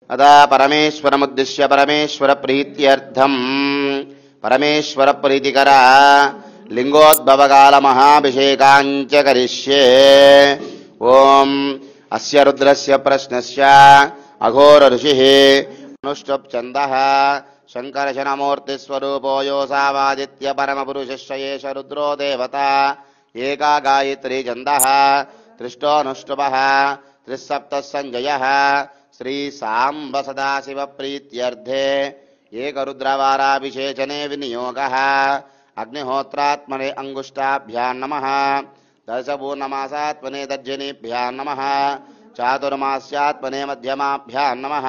अदा परमेश्वरमुद्दिश्य परमेश्वर प्रीत्यर्थम परमेश्वर प्रीतिकरा लिंगोद्भवकाल महाभिषेकांच करिष्ये। ओम अस्य रुद्रस्य प्रश्नस्य अघोर ऋषिः अनुष्टुप् छन्दः शंकरशनमूर्ति स्वरूपो योऽसावादित्य परमपुरुषस्य एष रुद्रो देवता एका गायत्री छन्दः त्रिष्टोऽनुष्टुपः त्रिसप्तः संजयः श्री सांब सदाशिव प्रीत्यर्थे एक रुद्रवाराभिषेचने विनियोगः। अग्निहोत्रात्मने अंगुष्ठाभ्यां नमः। दशपूर्णमासात्मने तर्जनीभ्यां नमः। चातुर्मास्यात्मने मध्यमाभ्यां नमः।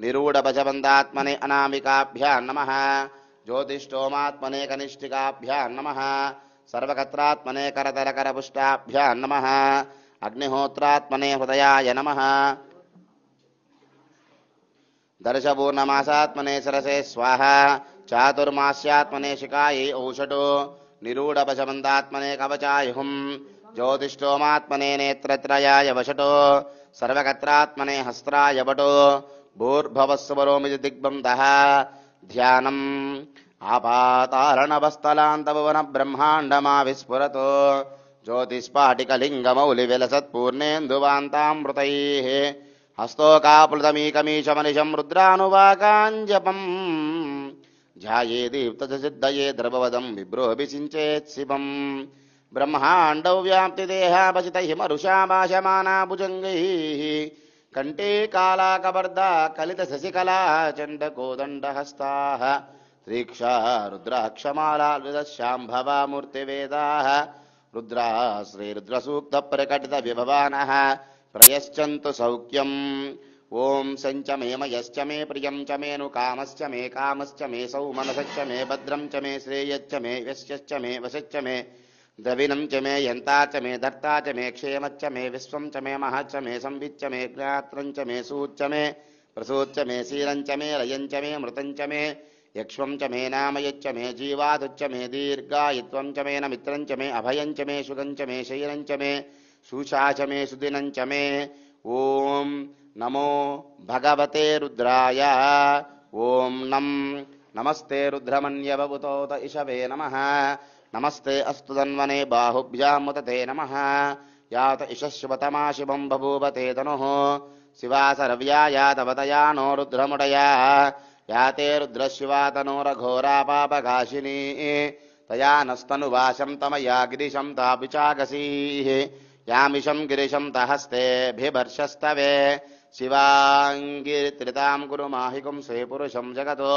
निरूढपशबन्धात्मने अनामिकाभ्यां नमः। ज्योतिष्ठोमात्मने कनिष्ठिकाभ्यां नमः। सर्वकत्रात्मने करतलकरपुष्टाभ्यां नमः। अग्निहोत्रात्मने हृदयाय नमः। दर्शपूर्णमासात्मने सरसे स्वाहा। चातुर्मास्यात्मने शिखायै औषधो। निरूढपशबन्धात्मने कवचाय हुं। ज्योतिष्ठोमात्मने नेत्रत्रयाय वषटो। सर्वकत्रात्मने हस्त्राय वटो। भूर्भवस्वरोमिति दिग्बन्धः। ध्यानम् आपातारणवस्थलान्तभुवन ब्रह्माण्डमाविस्फुरतो ज्योतिस्फाटिकलिङ्गमौलिविलसत्पूर्णेन्दुवान्तामृतैः हस्तोकाप्लुतमीकमीशमनिशं रुद्रानुवाकाञ्जपम् ध्याये दीप्तसिद्धये द्रववदं विभ्रोभिषिञ्चेत् शिवम्। ब्रह्माण्डौ व्याप्तिदेहापचितैः मरुषा भाषमाना भुजङ्गैः कण्ठे कालाकवर्धा कलितशशिकला चण्डकोदण्डहस्ताः तीक्षा रुद्राक्षमाला शाम्भवा मूर्तिवेदाः रुद्रा श्रीरुद्रसूक्तप्रकटितविभवानः प्रयश्चन्तु सौख्यम्। ओं संच मे मयश्च मे प्रियं च मे नुकामश्च मे कामश्च मे सौमनसश्च मे भद्रं च मे श्रेयश्च मे यश्च मे वशश्च मे द्रविणं च मे यन्ता च मे धर्ता च मे क्षेमश्च मे विश्वं च मे महच्च मे संविच्च मे ज्ञात्रं च मे सूच्च मे प्रसूच्च मे शीलं च मे लयं च मे मृतं च मे यक्ष्वं च मे नामयच्च मे जीवादुच्च मे दीर्घायित्वं च मे नमित्रं च मे अभयं च मे सुगं च मे शैलं च मे शुषा च मे सुदिनं च मे। ओम नमो भगवते रुद्राय। ओम नमस्ते रुद्रमन्यवभूतोत इषवे नमः। नमस्ते अस्तु धन्वने बाहुभ्यामुत ते नमः। यात इषश्वतमा शिवं बभूवते तनुः शिवासरव्या यातवतया नो रुद्रमुडया याते रुद्रशिवा तनोरघोरा पापघाशिनी तया नस्तनुवाशं तमया गिरिशं तापिचागसीः यामिशं गिरिशं तहस्ते भिभर्षस्तवे शिवाङ्गिरित्रितां कुरु माहिकुं स्वे पुरुषं जगतो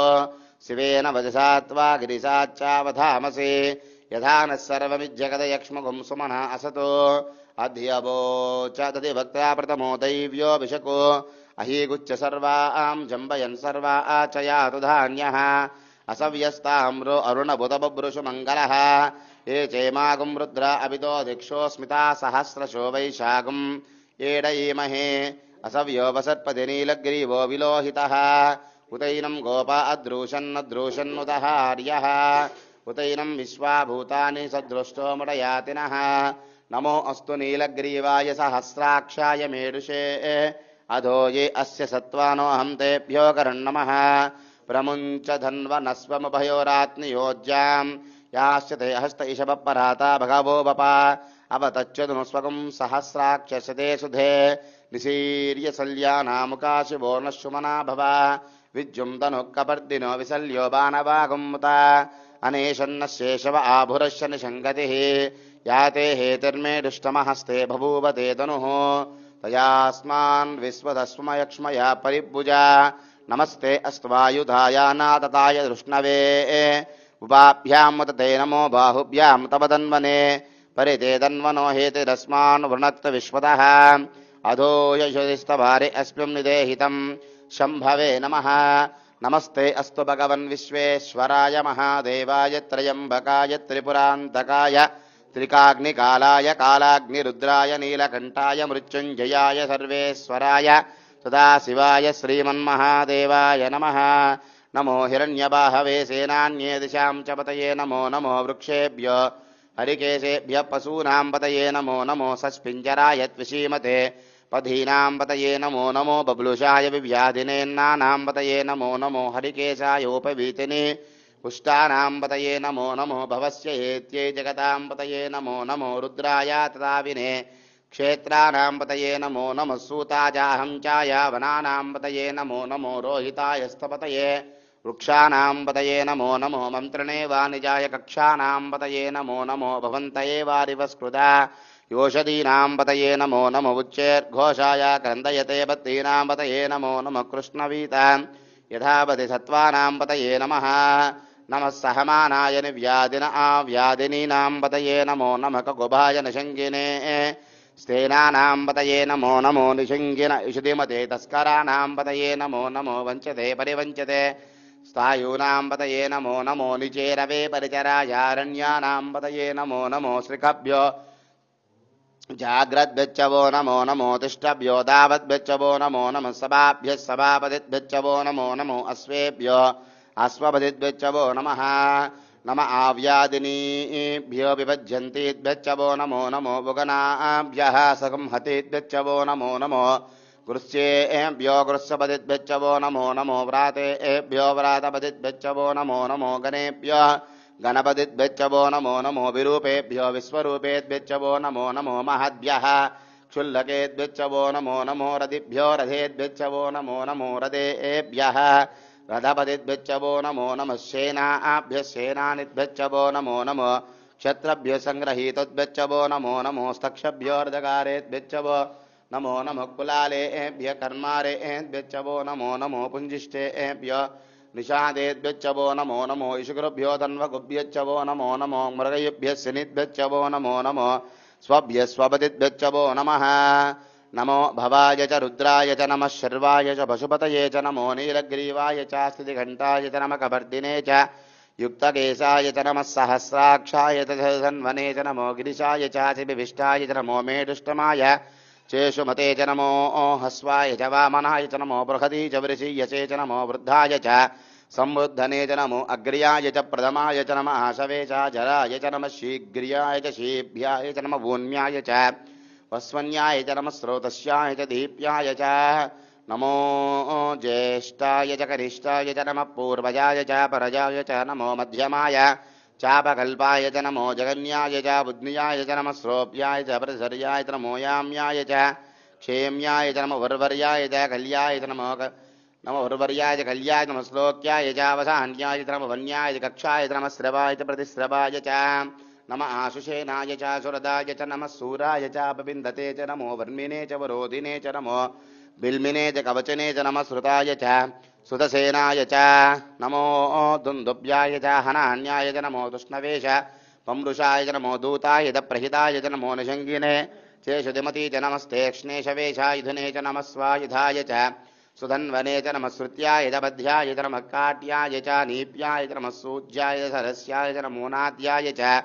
शिवेन वजसा त्वा गिरिशाच्चावधामसि यथा नः सर्वमिज्जगदयक्ष्मगुं सुमना असतो अध्यवोच तदिभक्त्या प्रथमो दैव्योऽभिषको अहीगुच्छ सर्वां जम्बयन् सर्वा आचयातु धान्यः असव्यस्ताम्रो अरुणबुधबभ्रुषु मङ्गलः ये चेमागुं रुद्र अभितो दिक्षो स्मिता सहस्रशो वैशाखं एडयीमहे असव्यो वसत्पति नीलग्रीवो विलोहितः उतैनं गोपा अद्रूषन्नद्रूषन्नुतः आर्यः उतैनं विश्वाभूतानि सदृष्टो मुडयातिनः। नमो अस्तु नीलग्रीवाय सहस्राक्षाय मेरुषे अधो ये अस्य सत्त्वानोऽहं तेभ्यो करन्नमः। प्रमुञ्च धन्वनस्वमुभयोरात्नियोज्यां याश्च ते हस्त इषवपराता भगवो बपा अवतच्चनुस्वगं सहस्राक्षसते सुधे निशीर्य सल्यानामुकाशिवो न शुमना भवा विद्युं तनुःकपर्दिनो विसल्यो बाणवागुमुता अनेशन्न शेषव आभुरश्च निषङ्गतिः याते हेतिर्मे दुष्टमहस्ते बभूव ते तनुः तयास्मान् विश्वदस्मयक्ष्मया परिभुजा। नमस्ते अस्त्वायुधायानातताय धृष्णवे उपाभ्यां मुत ते नमो बाहुभ्यां तव तन्वने परिते तन्वनो हेतिरस्मान् वृणक्त विश्वतः अधो यशोदिस्तभारे अस्मिन् निदेहितं शम्भवे नमः। नमस्ते अस्तु भगवन् विश्वेश्वराय महादेवाय त्र्यम्बकाय त्रिपुरान्तकाय त्रिकाग्निकालाय कालाग्निरुद्राय नीलकण्ठाय मृत्युञ्जयाय सर्वेश्वराय सदाशिवाय श्रीमन्महादेवाय नमः। नमो हिरण्यबाहवे सेनान्ये दिशां च पतये नमो नमो वृक्षेभ्यो हरिकेशेभ्यः पशूनां पतये नमो नमो सस्पिञ्जराय त्विषीमते पधीनां पतये नमो नमो बबलुषाय विव्याधिनेन्नानां पतये नमो नमो हरिकेशायोपवीतिने पुष्टानां पतये नमो नमो भवस्य हेत्यै जगतां पतये नमो नमो रुद्राय तदाविने क्षेत्राणां पतये नमो नमः सूताजाहं चाय वनानां पतये नमो नमो रोहिताय स्थपतये वृक्षाणां पतये नमो नमो मन्त्रिणे वाणिजाय कक्षाणां पतये नमो नमो भवन्तये वारिवस्कृता योषधीनां पतये नमो नमो उच्चैर्घोषाय क्रन्दयते बद्धीनां पतये नमो नमः कृष्णवीतां यथावति सत्त्वानां पतये नमः नमः सहमानाय निव्याधिन आव्याधिनीनां पतये नमो नमः ककुभाय निषङ्गिने स्तेनानां पतये नमो नमो निषङ्गिन इषुधिमते तस्कराणां पतये नमो नमो वञ्चते परिवञ्चते स्थायूनां पतये नमो नमो निचेरवे परिचरायारण्यानां पतये नमो नमो श्रीकभ्यो जाग्रद्भिच्चवो नमो नमो तिष्ठभ्यो दावद्भिच्चवो नमो नमः सभाभ्यः सभापतिभ्यच्चवो नमो नमो अश्वेभ्यो अश्वपतिभ्यच्चवो नमः नम आव्यादिनीभ्यो विभज्यन्तीभ्यच्चवो नमो नमो बुगनाभ्यः संहतेभ्यच्चवो नमो नमो गृह्येभ्यो गृह्यपतिभ्यच्चवो नमो नमो व्रातेभ्यो व्रातपतिभ्यच्चवो नमो नमो गणेभ्यो गणपतिभ्यच्चवो नमो नमो विरूपेभ्यो विश्वरूपेभ्यच्चवो नमो नमो महद्भ्यः क्षुल्लकेभ्यच्चवो नमो नमो रदिभ्यो रथेभ्यच्चवो नमो नमो रथेभ्यः रथपतिभ्यच्चवो नमो नमः सेनाभ्यः सेनानिभ्यच्चवो नमो नमो क्षत्रभ्यो सङ्गृहीतोद्भ्यच्चवो नमो नमो स्तक्षभ्यो अर्धकारेभ्यच्चवो नमो नमः कुलालेभ्यः कर्मारेभ्यच्चवो नमो नमो पुञ्जिष्टेभ्यो निषादेभ्यच्चवो नमो नमो इषुगुरुभ्यो तन्वगुभ्यच्चवो नमो नमो मृगयुभ्यः शनिभ्यच्चवो नमो नमो स्वभ्यः स्वपतिभ्यच्चवो नमः नमो भवाय च रुद्राय च नमः शर्वाय च पशुपतये च नमो नीलग्रीवाय च स्थितिघण्टाय च नमः कपर्दिने च युक्तकेशाय च नमः सहस्राक्षाय च धन्वने च नमो गिरिशाय च शिविविष्टाय च नमो मेढुष्टमाय चेषुमते च नमो हस्वाय च वामनाय च नमो बृहती च वृषीयसे च नमो वृद्धाय च संबुद्धने च नमो अग्र्याय च प्रथमाय च नमः आशवे च जराय च नमः शीघ्र्याय च शीभ्याय च नमः वून्याय च वस्वन्याय च नमः स्रोतस्याय च दीप्याय च नमो ज्येष्ठाय च कनिष्ठाय च नमः पूर्वजाय च परजाय च नमो मध्यमाय चापकल्पाय च नमो जगन्याय च बुद्ध्याय च नमः श्रोभ्याय च प्रतिसर्याय च नमो याम्याय च क्षेम्याय च नमः वर्वर्याय च कल्याय च नमो नमो वर्वर्याय च कल्याय च नमः श्लोक्याय च अवसान्याय च नमः वन्याय च कक्षाय च नमः स्रवाय च प्रतिस्रवाय च नमः आशुषेनाय च सुरदाय च नमः सूराय च अपविन्दते च नमो वर्मिने च वरोधिने च नमो बिल्मिने च कवचने च नमः श्रुताय च सुतसेनाय च नमो दुन्दुभ्याय च हनान्याय च नमो तुष्णवे च पम्रुषाय च नमो दूताय च प्रहिताय च नमो निषङ्गिने चेषुधिमती च नमस्तेक्ष्णेशवे च युधने च नमः स्वायुधाय च सुधन्वने च नमः श्रुत्याय च बध्याय च नमः काट्याय च नीप्याय च नमः सूज्याय च सरस्याय च नमो नाद्याय च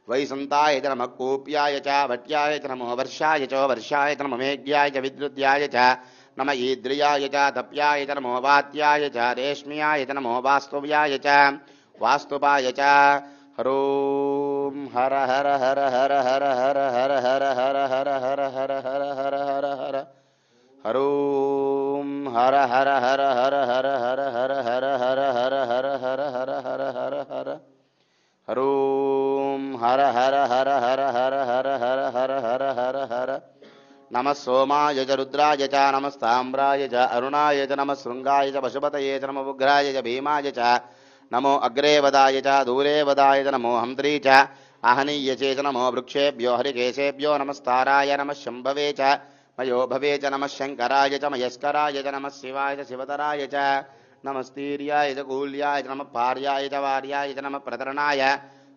वैसन्ताय च नमः कूप्याय च भट्याय च नमो वर्षाय च वर्षाय च नमः मेघ्याय च विद्युद्याय च नमः ईद्रियाय च तप्याय च नमो वात्याय च रेश्म्याय च नमो वास्तव्याय च वास्तुपाय च हरों हर हर हर हर हर हर हर हर हर हर हर हर हर हर हर हर हरों हर हर हर हर हर हर हर हर हर हर हर हर हर हर हर हर हरों हर हर हर हर हर हर हर हर हर हर हर नमः सोमाय च रुद्राय च नमस्ताम्राय च अरुणाय च नमः शृङ्गाय च पशुपतये च नमः उग्राय च भीमाय च नमो अग्रे वदाय च दूरे वदाय च नमो हंत्री च आहनीयचे च नमो वृक्षेभ्यो हरिकेशेभ्यो नमस्ताराय नमः शम्भवे च मयो भवे च नमः शङ्कराय च मयस्कराय च नमः शिवाय च शिवतराय च नमस्तीर्याय च कूल्याय च नमः पार्याय च वार्याय च नमः प्रतरणाय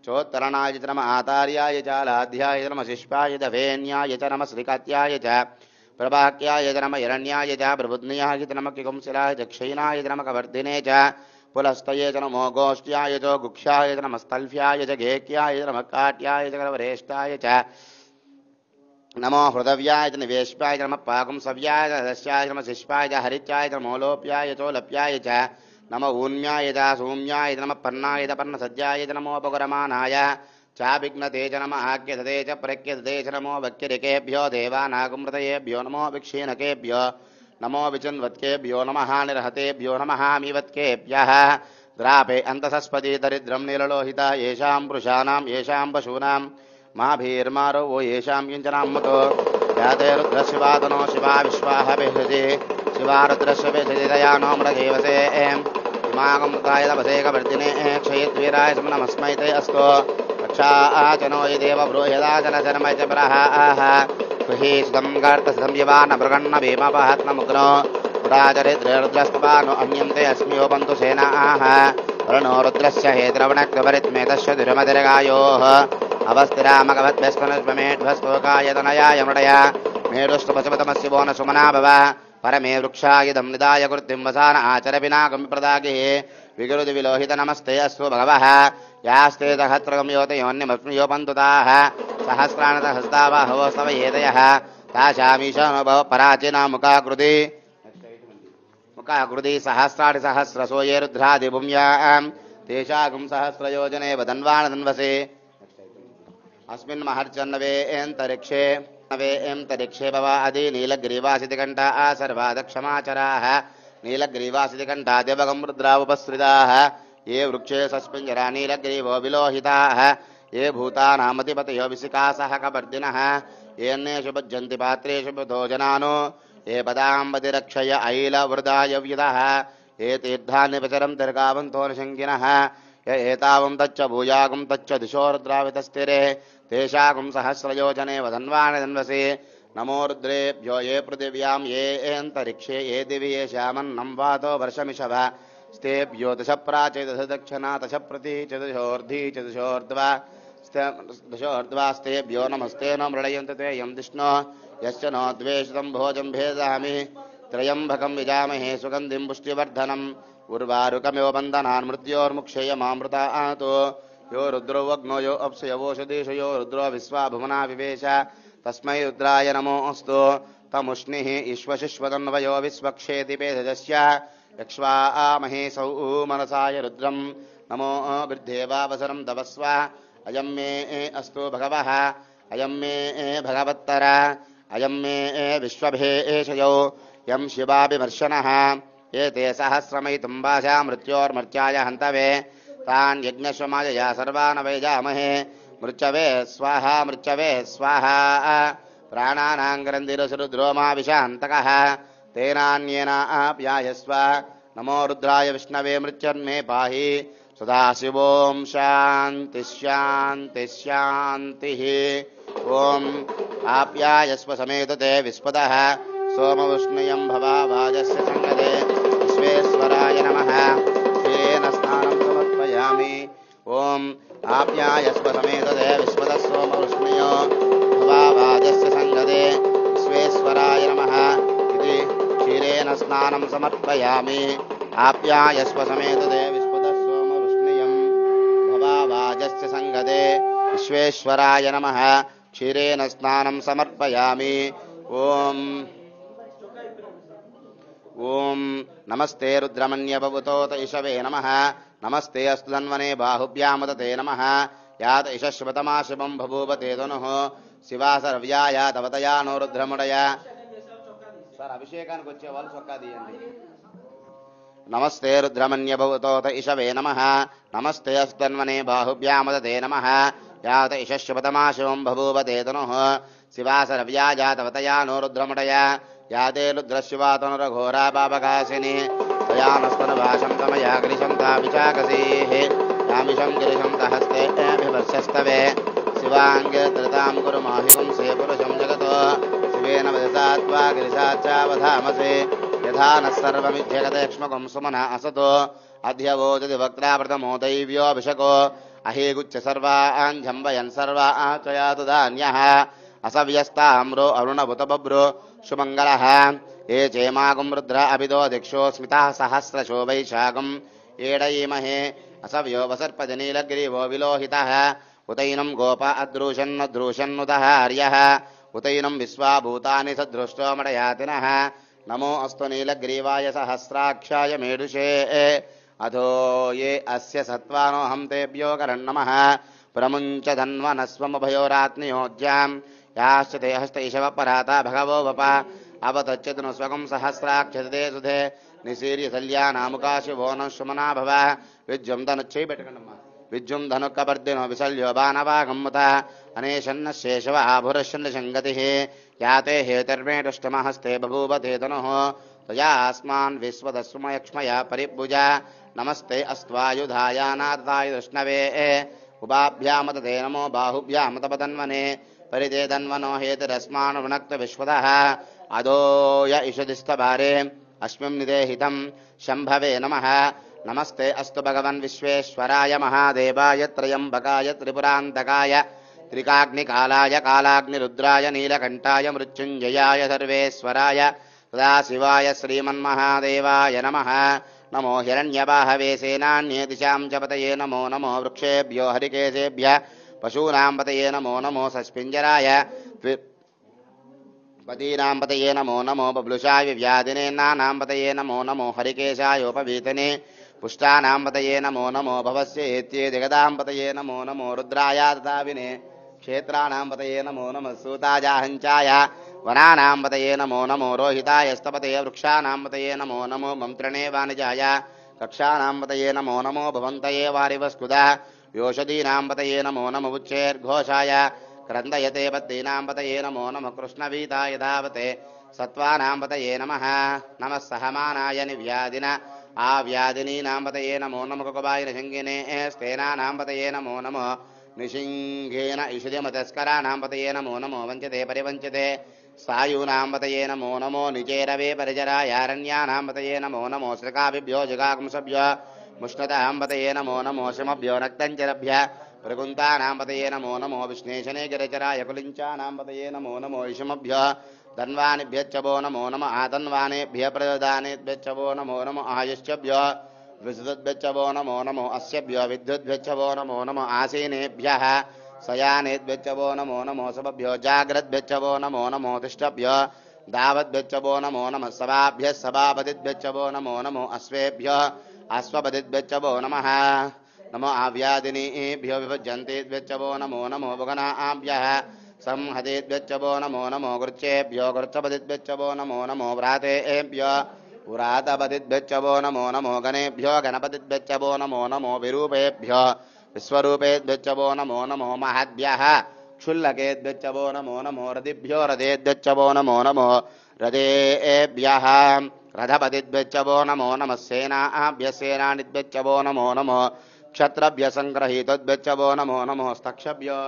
चोत्तरणाय च नमः आतार्याय च लाध्याय च नमः शिष्पाय च भेन्याय च नमः श्रीकात्याय च प्रभाक्याय च नमः हिरण्याय च प्रबुध्न्याय च नमः किकुंसिलाय च क्षयिनाय च नमः कवर्धिने च पुलस्तये च नमो गोष्ठ्याय च गुक्षाय च नमः स्थल्फ्याय च घेक्याय च नमः काट्याय च वरेष्ठाय च नमो हृदव्याय च निवेश्याय च नमः पाकुंसव्याय च दस्याय च नमः शिष्पाय च हरित्याय च नमोलोप्याय चोलप्याय च नमो ऊन्याय च सौम्याय च नमः पर्णाय च पर्णसज्जाय च नमो अपगरमानाय चाभिघ्नते च नमः आज्ञते च प्रज्ञते च नमो वक्यरिकेभ्यो देवानागमृतयेभ्यो नमो विक्षीणकेभ्यो नमो विचिन्वत्केभ्यो नमः निर्हतेभ्यो नमः मीवत्केभ्यः द्रापे अन्तसस्पति दरिद्रं नीललोहिता येषां पुरुषाणां येषां पशूनां माभीर्मारो वो येषां किञ्चनाम्मतो याते रुद्रशिवातनो शिवा विश्वाः विहृति शिवा रुद्रस्य विहृति दया नो मृगेवसे इमागमृताय तपसेकवर्तिने क्षयद्वीराय नमस्मै ते अस्तु रक्षाचनो ये देव ब्रूह्यदाचलचरमय च प्रहाः गृहीषितं गर्तसितं यवान मृगन्न भीमपहत्नमुग्नो पुराचरिद्ररुद्रस्तपानो अन्यन्ते अस्म्योपन्तु सेनाः वर्णो रुद्रस्य हेद्रवणक्वरित्मेतस्य दुरमतिर्गायोः अवस्थिरामगवद्भ्यस्कनुष्मेध्वस्तोकायतनयाय मृडया मेढुष्टपशुपतमस्य वो न सुमना भव परमे वृक्षायुधं निदाय कृत्तिं वसान आचरपिनाकं प्रदागिः विगुरुति विलोहित नमस्ते अस्तु भगवः यास्ते सहस्रगं योतयोन्यमस्म्योपन्तुताः सहस्राणतहस्तावहवो स्तवयेतयः ताशामीशानुभव पराचिना मुखाकृति सहस्राणि सहस्रसो ये रुद्रादिभूम्यां तेषागुं सहस्रयोजने वदन्वानदन्वसे अस्मिन् महर्चन्नवे एन्तरिक्षे भव अदि नीलग्रीवासितिकण्ठा सर्वादक्षमाचराः नीलग्रीवासितिकण्ठा देवगं रुद्रावुपस्थिताः ये वृक्षे सस्मिञ्जरा नीलग्रीवो विलोहिताः ये भूतानामधिपतयो विसिकासः कपर्दिनः येन्नेषु भज्यन्ति पात्रेषु भोजनानो ये पदाम्बतिरक्षय ऐलवृदाय व्युतः ये तीर्थान्यपचरं दीर्घावन्तो निशङ्किनः य एतावं तच्च भूयागुं तच्च दिशो रुद्रावितस्तिरे तेषागुं सहस्रयोजने वदन्वानदन्वसे नमो रुद्रेभ्यो ये पृथिव्यां ये एन्तरिक्षे ये दिवि ये श्यामन्नं वातो वर्षमिषभ स्तेभ्यो दश प्राचे दश दक्षिणा दश प्रति चतुषोर्धी चतुषोर्ध्वा दशोर्ध्वास्तेभ्यो नमस्ते न मृडयन्तु ते यं विष्णो यश्च नो द्वेषितं भोजं भेदामि त्रयम्बकं विजामहे सुगन्धिं पुष्टिवर्धनम् उर्वारुकमिव बन्धनान् मृत्योर्मुक्षयमामृतातो यो रुद्रो वग्नो यो अप्सयवोषधीषु यो रुद्रो विश्वा भुवना विवेश तस्मै रुद्राय नमोऽस्तु तमुष्णिः ईश्वशिश्वतन्वयो विश्वक्षेति पेदजस्य यक्ष्वामहे सौ मनसाय रुद्रं नमो वृद्धेवावसरं तपस्व अयं मे अस्तु भगवः अयं मे भगवत्तर अयं मे विश्वभेषयो यं शिवाभिमर्शनः एते सहस्रमयितुं भाषा मृत्योर्मर्त्याय हन्तवे तान् यज्ञश्वमायया सर्वान् वैजामहे मृत्यवे स्वाहा प्राणानां ग्रन्थिरसुरुद्रो मा विशान्तकः तेनान्येनाप्यायस्व नमो रुद्राय विष्णवे मृत्युर्मे पाहि सदाशिवों शान्तिः ॐ आप्यायस्व समेतते विस्पदः सोमविष्णुयं भवाभाजस्य संगते विश्वेश्वराय नमः क्षीरेण स्नानं समर्पयामि ॐ आप्यायस्व समेतते विस्पदः सोमविष्णुयो भवाभाजस्य संगते विश्वेश्वराय नमः इति क्षीरेण स्नानं समर्पयामि आप्यायस्व समेतते विस्पदः सोमविष्णुयं भवाभाजस्य संगते विश्वेश्वराय नमः क्षीरेण स्नानं समर्पयामि ओम नमस्ते रुद्रमन्यभवतोत ईशवे नमः नमस्ते अस्तु धन्वने बाहुभ्यामुदते नमः यात ईशश्वतमा शिवं बभूवते तनुः शिवा सर्व्याया तवतया नो रुद्रमुडया सर अभिषेकाనికి వచ్చే వాళ్ళు చొక్కా తీయండి नमस्ते रुद्रमन्यभवतोत ईशवे नमः नमस्ते अस्तु धन्वने बाहुभ्यामुदते नमः यात ईशश्वतमा शिवं बभूवते तनुः शिवा सर्व्याया तवतया नो रुद्रमुडया याते रुद्रशिवातनुरघोरा पापकाशिनी तयानस्तनुभाषं तमया गिरिशं ताभिचाकसीः यामिषं गिरिशं तहस्ते अभिवर्षस्तवे शिवाङ्गत्रतां कुरु माहिपुं से पुरुषं जगतो शिवेन वदसा त्वा गिरिशाच्चावधामसे यथा नः सर्वमिध्यगतक्ष्मकं सुमना असतो अध्यवोचति वक्त्राप्रथमो दैव्योऽभिषको अहीगुच्छ सर्वान् झम्बयन् सर्वाचयातु धान्यः असव्यस्ताम्रो अरुणभुतबभ्रो सुमङ्गलः ये चेमागुं रुद्र अभिदो दिक्षो स्मिताः सहस्रशो वैशाखम् एडयीमहे असव्यो वसर्पति नीलग्रीवो विलोहितः उतैनं गोप अद्रुशन्नुतः हर्यः उतैनं विश्वाभूतानि सदृष्टो मडयातिनः नमो अस्तु नीलग्रीवाय सहस्राक्षाय मेढुषे अधो ये अस्य सत्त्वानो हम तेभ्यो करन्नमः प्रमुञ्च धन्वनस्वमभयोरात्मयोज्यां याश्च ते हस्तैषवपराता भगवो वप अवतच्यतु न स्वगं सहस्राक्षते सुधे निशीर्यशल्यानामुकाशिवो न शुमना भव विद्युं धनुच्छै पेटकण्डम्मा विद्युं धनुक्कपर्दिनो विशल्यो बाणवागम्मुत अनेशन्न शेषव आभुरशन्न संगतिः याते हेतर्मेष्टमहस्ते बभूव ते तनुः तयास्मान् विश्वदस्मयक्ष्मया परिभुजा नमस्ते अस्त्वायुधायानाथाय विष्णवे उभाभ्यामत ते नमो बाहुभ्यामत पतन्वने परिते तन्वनो हेतिरस्मान् वनक्त विश्वतः अदोय इषदिस्तभारे अस्मिन् निदेहितं शम्भवे नमः नमस्ते अस्तु भगवन् विश्वेश्वराय महादेवाय त्रयम्बकाय त्रिपुरान्तकाय त्रिकाग्निकालाय कालाग्निरुद्राय नीलकण्ठाय मृत्युञ्जयाय सर्वेश्वराय सदाशिवाय श्रीमन्महादेवाय नमः नमो हिरण्यबाहवे सेनान्ये दिशां च पतये नमो नमो वृक्षेभ्यो हरिकेशेभ्यः पशूनां पतये नमो नमो सस्पिञ्जराय पतीनां पतये नमो नमो बब्लुषाय व्याधिने नानां पतये नमो नमो हरिकेशायोपवीतने पुष्टानां पतये नमो नमो भवस्य एत्ये जगदां पतये नमो नमो रुद्राय ददाविने क्षेत्राणां पतये नमो नमः सूताजाहञ्चाय वनानां पतये नमो नमो रोहिताय स्तपतये वृक्षाणां पतये नमो नमो मन्त्रणे वाणिजाय कक्षाणां पतये नमो नमो भवन्तये वारिवस्कुदा योषधीनां पतये नमो नमो उच्चैर्घोषाय क्रन्दयते बद्धीनां पतये नमो नमः कृष्णवीताय धावते सत्त्वानां पतये नमः नमः सहमानाय निव्याधिन आव्याधिनीनां पतये नमो नमः कुकुबाय निषङ्गिने स्तेनानां पतये नमो नमः निशिङ्गेन इषुधिमतस्कराणां पतये नमो नमो वञ्चते परिवञ्चते सायूनां पतये नमो नमो निचेरवे परिचरायारण्यानां पतये नमो नमो श्रकाभिभ्यो जगागुंसभ्यो मुष्णतां पतये नमो नमो शमभ्यो नक्तञ्चरभ्य प्रकुन्तानां पतये नमो नमो विष्णेशने गिरिचराय कुलिञ्चानां पतये नमो नमो इषमभ्यो धन्वानिभ्यश्च वो नमो नमः आतन्वानेभ्यः प्रदानेभ्यश्च वो नमो नमः आयुष्यभ्यो विद्युद्भ्यश्च वो नमो नमो अस्यभ्यो विद्युद्भ्यश्च वो नमो नमो आसीनेभ्यः शयानेभ्यश्च वो नमो नमो सभभ्यो जाग्रद्भ्यश्च वो नमो नमो तिष्ठभ्यो दावद्भ्यश्च वो नमो नमः सभाभ्यः सभापतिभ्यश्च वो नमो नमो अश्वेभ्यो अश्वपतिभ्यश्च वो नमः नमो आव्यादिनीभ्यो विभज्यन्तेभ्यश्च वो नमो नमो भुगनाभ्यः संहतेभ्यश्च वो नमो नमो गृच्छेभ्यो गृच्छपतिभ्यश्च वो नमो नमो व्रातेभ्यो पुरातपतिभ्यश्च वो नमो नमो गणेभ्यो गणपतिभ्यश्च वो नमो नमो विरूपेभ्यो विश्वरूपेभ्यश्च वो नमो नमो महद्भ्यः क्षुल्लकेभ्यश्च वो नमो नमो रदिभ्यो रथेभ्यश्च वो नमो नमो रथेभ्यः रथपतिभ्यश्च वो नमो नमः सेनाभ्यः सेनानिभ्यश्च वो नमो नमो क्षत्रभ्यः सङ्ग्रहीतोभ्यश्च वो नमो नमो स्तक्षभ्यो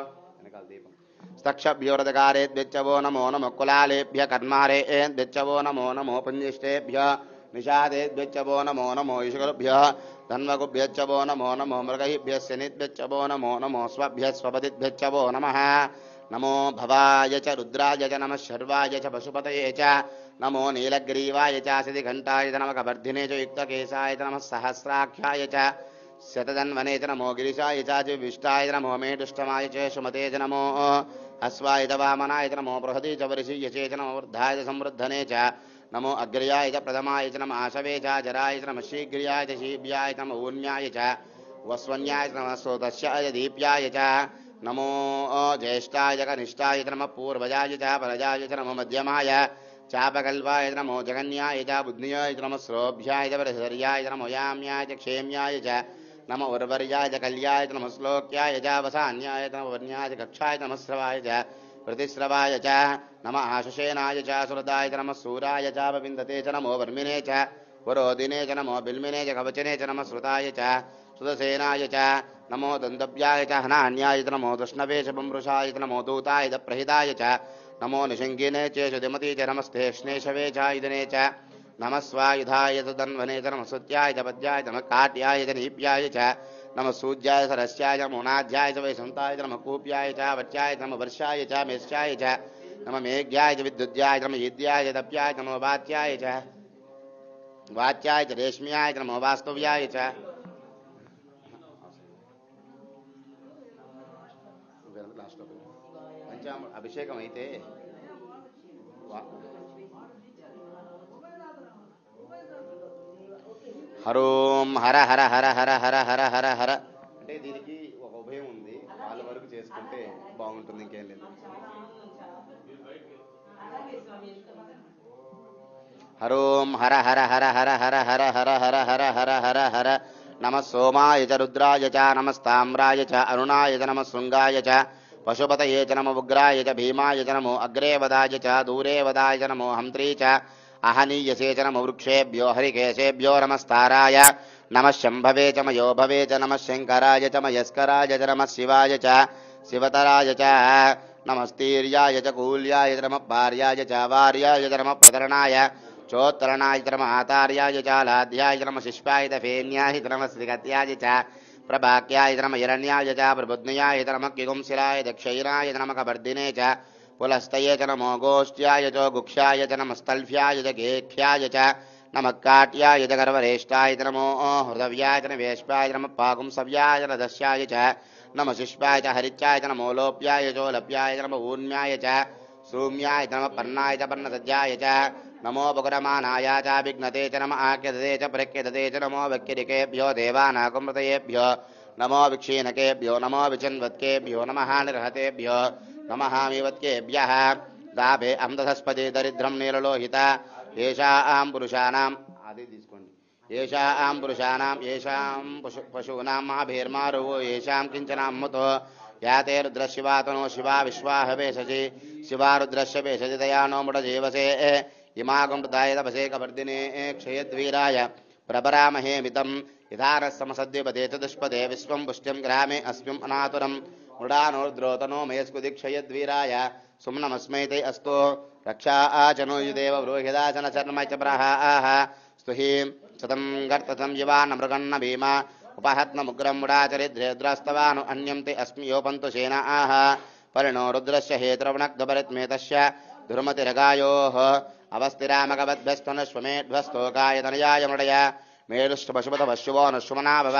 स्तक्षभ्यो रथकारेभ्यश्च वो नमो नमः कुलालेभ्यः कर्मारेभ्यश्च वो नमो नमो पुञ्जिष्टेभ्यः निषादेभ्यश्च वो नमो नमो ईशुगुभ्यः धन्वगुभ्यश्च वो नमो नमो मृगैभ्यः शनिभ्यश्च वो नमो नमो स्वभ्यः स्वपतिभ्यश्च वो नमः नमो भवाय च रुद्राय च नमः शर्वाय च पशुपतये च नमो नीलग्रीवाय च सिद्धिघण्टाय च नमः कवर्धिने च युक्तकेशाय च नमः सहस्राख्याय च शतधन्वने च नमो गिरिशाय च विष्टाय च नमो मेढुष्टमाय च सुमते च नमो हस्वाय च वामनाय च नमो बृहदे च वरिशीय च नमो वृद्धाय च संवृद्धने च नमो अग्र्याय च प्रथमाय च नमः आशवे च जराय च नमः शीघ्र्याय च शीभ्याय च नमः ऊर्ण्याय च वस्वन्याय च नमः स्रोतस्याय दीप्याय च नमो ज्येष्ठाय च कनिष्ठाय च नमः पूर्वजाय च परजाय च नमः मध्यमाय चापकल्पाय च नमो जगन्याय च बुद्ध्याय च नमः श्रोभ्याय च वरसर्याय च नमो याम्याय च क्षेम्याय च नमो उर्वर्याय च कल्याय च नमः श्लोक्याय च वसान्याय च नमो वर्ण्याय च कक्षाय च नमः श्रवाय च प्रतिश्रवाय च नमः आशुषेनाय च सुहृदाय च नमः सूराय च विन्दते च नमो वर्मिने च वरोदिने च नमो बिल्मिने च कवचने च नमः श्रुताय च सुदसेनाय च नमो दन्तव्याय च हनान्याय च नमो तृष्णवे च बंवृषाय च नमो दूताय च प्रहिताय च नमो निषङ्गिने च शुदिमति च नमस्ते स्नेशवे च इदने च नमः स्वायुधाय च तन्वने च नमः सुत्याय च पद्याय च नमः काट्याय च नीप्याय च नमः सूज्याय सरस्याय च मोनाध्याय च वैशन्ताय च नमः कूप्याय च वट्याय च नमः वर्षाय च मेष्याय च नमः मेघ्याय च विद्युद्याय च नमः ईद्याय च तप्याय च नमः वाच्याय च रेश्म्याय च नमः वास्तव्याय च अभिषेकम అయితే హరోం హర హర హర హర హర హర హర హర అంటే దీనికి ఒక ఉభయం ఉంది. వాళ్ళు చేసుకుంటే బాగుంటుంది, ఇంకేం లేదు. హరోం హర హర హర హర హర హర హర హర హర హర హర హర నమ సోమాయ చ రుద్రాయ చ నమస్తామ్రాయ చ అరుణాయ చ నమ శృంగాయ చ పశుపతయే చ నమ ఉగ్రాయ చ భీమాయ చ నమో అగ్రే వదాయ చ దూరే వదాయ చ నమో హంత్రీ చ అహనీయసే చ నమ వృక్షేభ్యో హరికేశేభ్యో నమస్తారాయ నమ శంభవే చ మయో భవే చ నమ శంకరాయ చ మయస్కరాయ చ నమ శివాయ చ శివతరాయ చ నమస్తీర్యాయ చ కూల్యాయ చ నమ భార్యాయ చ వార్యాయ చ నమ ప్రతరణాయ చోత్తరణాయ చ నమ ఆతార్యాయ చ లాధ్యాయ చ నమ శిష్పాయ చ ఫేన్యాయ చ నమ శ్రీగత్యాయ చ ప్రభాక్యాయ చ నమ హిరణ్యాయ చ ప్రబుద్ధ్యాయ చ నమ కిగుంశిలాయ చ క్షైరాయ చ నమ కబర్దినే చ పులస్తయే చ నమో గోష్ఠ్యాయ చ గుక్షాయ చ నమ స్థల్ఫ్యాయ చ గేఖ్యాయ చ నమ కాట్యాయ చ గర్వరేష్టాయ చ నమో హృదవ్యాయ చ వేష్పాయ చ నమ పాగుంసవ్యాయ చ రదస్యాయ చ నమ శిష్పాయ చ హరిత్యాయ చ నమో లోప్యాయ చోలప్యాయ చ నమ ఊర్మ్యాయ చ సౌమ్యాయ చ నమ పర్ణాయ చ పర్ణసజ్యాయ చ నమో బకురమానాయ చ విఘ్నతే చ నమ ఆఖ్యదతే చ ప్రఖ్యదతే చ నమో వక్కిరికేభ్యో దేవానాకుమృతయేభ్యో నమో విక్షీణకేభ్యో నమో విచన్వత్కేభ్యో నమః నిర్హతేభ్యో నమః మీవత్కేభ్యః దాభే అహందధస్పతి దరిద్రం నీలలోహిత ఏషాం పురుషానాం అది తీసుకోండి ఏషాం పురుషానాం ఏషాం పశూనాం మహాభీర్మారువో ఏషాం కించనామ్మతో యాతే రుద్రశివాతనో శివా విశ్వాహవేశసి శివా రుద్రస్య వేశసి దయానో ముడజీవసే ఇమాగం ప్రదాయ తపసే కవర్దినే క్షయద్వీరాయ ప్రబరామహే మితం యథారస్సమసద్యపదే చతుష్పదే విశ్వం పుష్ట్యం గ్రామే అస్మిం అనాతురం మృడానోర్ద్రోతనో మయస్కుదిక్షయద్వీరాయ సుమ్నమస్మైతే అస్తో రక్షా ఆచనో యుదేవ బ్రూహిదాచన చర్మ చ ప్రహాః స్తుహీం శతం గర్తసం యువాన మృగన్న భీమ ఉపహత్నముగ్రం ముడాచరిద్రేద్రస్తవాను అన్యం తే అస్మి యోపంతు సేనాః పరిణో రుద్రస్య హేతుర్వణగ్ధపరిత్మేతస్య దుర్మతిరగాయోః అవస్థిరామగవద్భ్యస్తనుష్వమేధ్వస్తోకాయ తనయాయ మృడయ మేలుష్పశుపతవశ్యువో నశ్వమనా భవ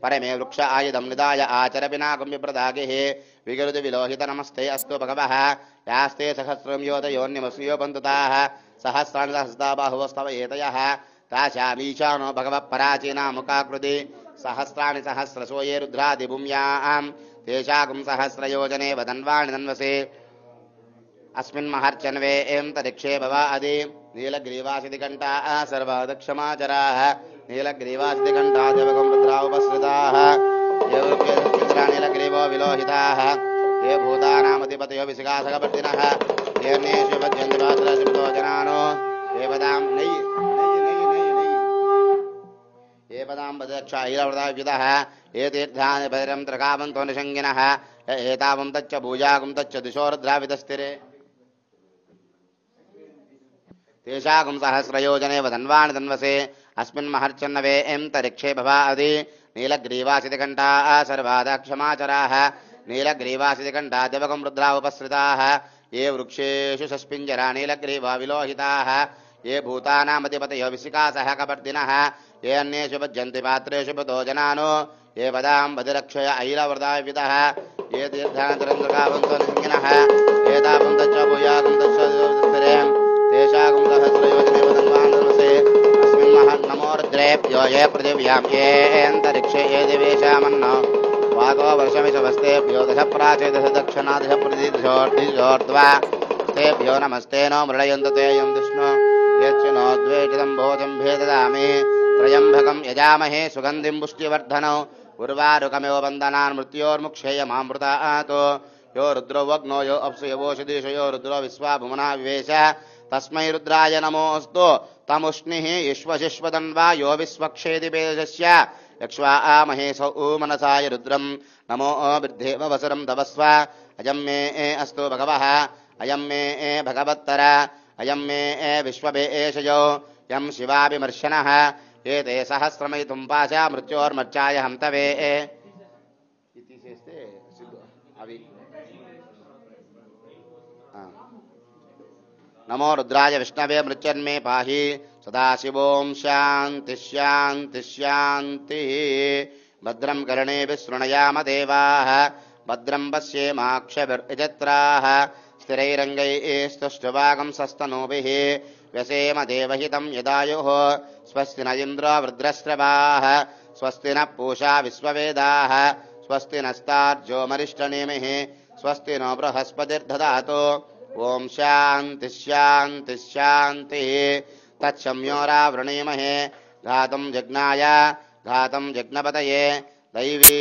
పరమే వృక్ష ఆయుధం నిదాయ ఆచర పినాకం విప్రదాగిః విగరుది విలోహిత నమస్తే అస్తు భగవః యాస్తే సహస్రం యోదయోన్యమస్యోపంతుతాః సహస్రాణి సహస్తా బాహువస్తవ ఏతయః తాశామీశానో భగవః పరాచీనా ముఖాకృతి సహస్రాణి సహస్రశో ఏ రుద్రాది భూమ్యాం తేషాకం సహస్రయోజనే వదన్వాణి ధన్వసే అస్మిన్ మహర్చన్వే ఏం భవ అది నీలగ్రీవాసిది కంఠా సర్వదక్షమాచరాః నీలగ్రీవాసిది కంఠా దేవకం రుద్రావుపసృతాః నీలగ్రీవో విలోహితాః ఏ భూతానామధిపతయో విశిఖాసగపర్దినః ఏర్ణేషు పద్యంతి పాత్రశితో జనానో ఏ పదాం నై ఏ పదాం పదక్షైరవృతావిదః ఏ తీర్థాని భద్రం త్రకావంతో నిషంగినః ఏతావం తచ్చ భూజాగం తచ్చ దిశోర్ద్రావిదస్థిరే తేషాకం సహస్రయోజనే వదన్వాణి ధన్వసే అస్మిన్ మహర్చన్నవే ఎంతరిక్షే భవాది నీలగ్రీవాసిది కంఠా సర్వాదక్షమాచరాః నీలగ్రీవాసిది కంఠా దేవకం రుద్రావుపసృతాః ఏ వృక్షేషు సస్పింజరా నీలగ్రీవా విలోహితాః ఏ భూతానామధిపతయో విశిఖాసః కపర్దినః ఏ అన్యేషు పద్యంతి పాత్రేషు పదో జనానో ఏ పదాం బదిరక్షయ ఐరవృతావిదః ఏ తీర్థానంతరంద్రకావంతో నిషంగినః ఏ తాపం తచ్చ భూయాగం తచ్చ తేషాకం సహస్రయోజనే వదన్వాణి ధన్వసే అస్మిన్ నమో రుద్రేభ్యో ఏ పృథివ్యాం ఏంతరిక్షే ఏ దివేశామన్నో వాగో వర్షమిషవస్తేభ్యో దశ ప్రాచే దశ దక్షిణా దశ ప్రతిదిశోర్ధ్వా తేభ్యో నమస్తే నో మృళయంతు తేయం విష్ణు యచ్చునో ద్వేషితం భోజం భేదదామి త్రయంబకం యజామహే సుగంధిం పుష్టివర్ధనౌ ఉర్వారుకమివ బంధనాన్ మృత్యోర్ముక్షేయమామృతాతో యో రుద్రో వగ్నో యో అప్సు యవోషదీష యో రుద్రో విశ్వా భుమనా వివేశ తస్మై రుద్రాయ నమోస్తు తముష్ణిః విశ్వశిష్వదన్వా యో విశ్వక్షేది పేజస్య యక్ష్వామహే సౌ మనసాయ రుద్రం నమో బిర్ధేవ వసరం తవస్వ అయం మే అస్తు భగవః అయం మే భగవత్తర అయం మే విశ్వభేషయో యం శివాభిమర్శనః ఏతే సహస్రమైతుం పాశ మృత్యోర్మర్చాయ హంతవే ఇది చేస్తే అవి నమో రుద్రాయ విష్ణవే మృత్యన్మే పాహి సదాశివోం శాంతి శాంతి శాంతి భద్రం కర్ణేభిః శృణుయామ దేవాః భద్రం పశ్యేమాక్షభిర్యజత్రాః స్థిరైరంగైస్తుష్టువాగంసస్తనూభిः వ్యసేమ దేవహితం యదాయుः స్వస్తి న ఇంద్రో వృద్రశ్రవాः స్వస్తి నః పూషా విశ్వవేదాः स्वस्ति नस्तार्क्ष्योमरिष्टनेमिः स्वस्ति नो बृहस्पतिर्दधातु ओम शांति शांति शांति तत्संयोरावृणीमहे घातुं जज्ञाय घातुं जज्ञपतये दैवी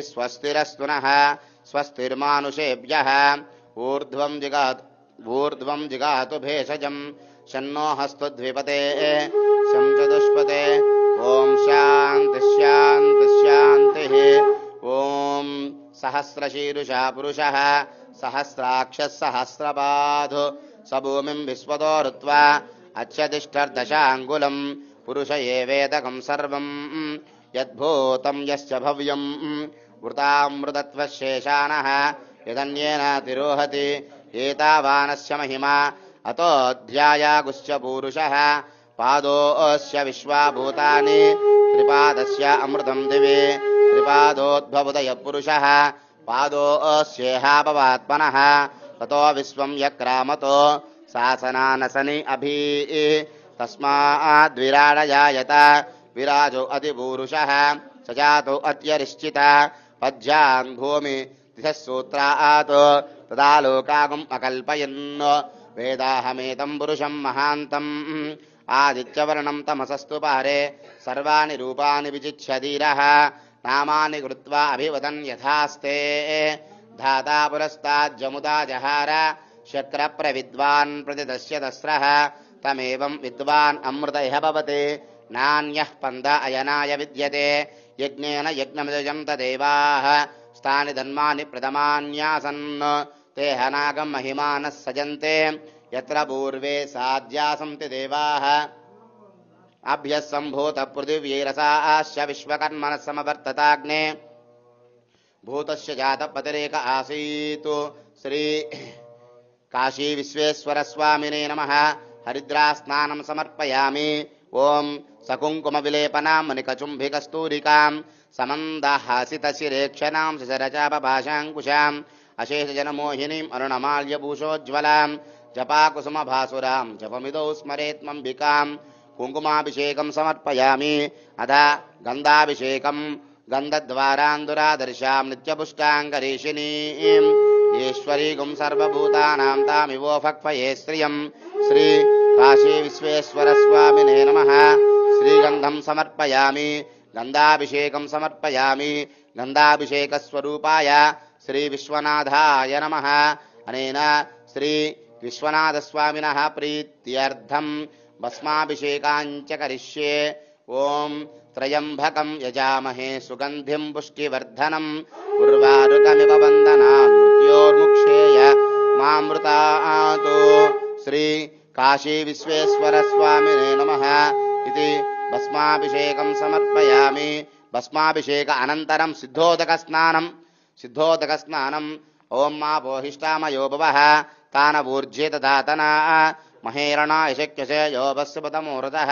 स्वस्तिरस्तु नः स्वस्तिर्मानुषेभ्यः ऊर्ध्वं जिगातु भेषजं शन्नो हस्तद्विपते शं चतुष्पते ओम शांति शांति शांतिः ओम सहस्रशीर्षा पुरुषः सहस्राक्षः सहस्रपाधो सबूमिं विश्वतो ऋत्वा अच्छतिष्ठर्दशाङ्गुलं पुरुष एवेदकं सर्वं यद्भूतं यश्च भव्यं वृतामृतत्वशेषानः यदन्येन तिरोहति एतावानस्य महिमा अतोऽध्यायागुश्च पूरुषः पादोऽस्य विश्वाभूतानि त्रिपादस्य अमृतं दिवे त्रिपादोद्भवुदयः पुरुषः पादोऽस्येहापवात्मनः ततो विश्वं यक्रामतो शासनानसनि अभि तस्माद्विराडजायत विराजो अतिपूरुषः सजातो अत्यरिश्चिता पद्भ्यां भूमि तिथः सूत्रात् तदा लोकागुम् अकल्पयन् वेदाहमेतं पुरुषं महान्तम् आदित्यवर्णं तमसस्तु पारे सर्वाणि रूपाणि विचिच्छधीरः नामानि कृत्वा अभिवदन् यथास्ते धाता पुरस्ताज्जमुदा जहार शक्रप्रविद्वान् प्रतिदस्य तस्रः तमेवं विद्वान् अमृत इह भवति नान्यः पन्थ अयनाय विद्यते यज्ञेन यज्ञमिदजं तदेवाः स्थानि धन्मानि प्रथमान्यासन् ते हनागं महिमानः सजन्ते यत्र पूर्वे साध्यासन्ति देवाः अभ्यः सम्भूत पृथिव्यैरसाश्च विश्वकर्मणः समवर्तताग्ने भूतस्य जातपतिरेक आसीत् श्री काशी विश्वेश्वर स्वामिने नमः हरिद्रास्नानं समर्पयामि ओम सकुंकुम विलेपनां मणिकचुम्बिकस्तूरिकां समन्दाहासितशिरेक्षणां शिशरचापभाषाङ्कुशाम् अशेषजनमोहिनीम् अरुणमाल्यभूषोज्ज्वलां जपाकुसुमभासुरां जपमिदौ स्मरेत्मम्बिकां कुङ्कुमाभिषेकं समर्पयामि अधा गन्धाभिषेकं गन्धद्वारान्दुरादर्शां नित्यपुष्टाङ्गरीषिणीं ईश्वरीगुं सर्वभूतानां तामिवोफक्फये श्रियं श्री काशी विश्वेश्वर स्वामिने नमः श्रीगन्धं समर्पयामि गन्धाभिषेकं समर्पयामि गन्धाभिषेकस्वरूपाय श्री विश्वनाथाय नमः अनेन श्री विश्वनाथस्वामिनः प्रीत्यर्थं भस्माभिषेकाञ्च करिष्ये ओम त्रयंबकं यजामहे सुगन्धिं पुष्टिवर्धनम् उर्वारुकमिव बन्धनान् मृत्योर्मुक्षेय मामृतात् श्री काशी विश्वेश्वर स्वामिने नमः इति भस्माभिषेकं समर्पयामि भस्माभिषेक अनन्तरं सिद्धोदकस्नानम् ओम मा पोहिष्टामयो भवः तानवूर्जेत दातना महेरणा यशक्यसे योपस्सुपतमूर्तः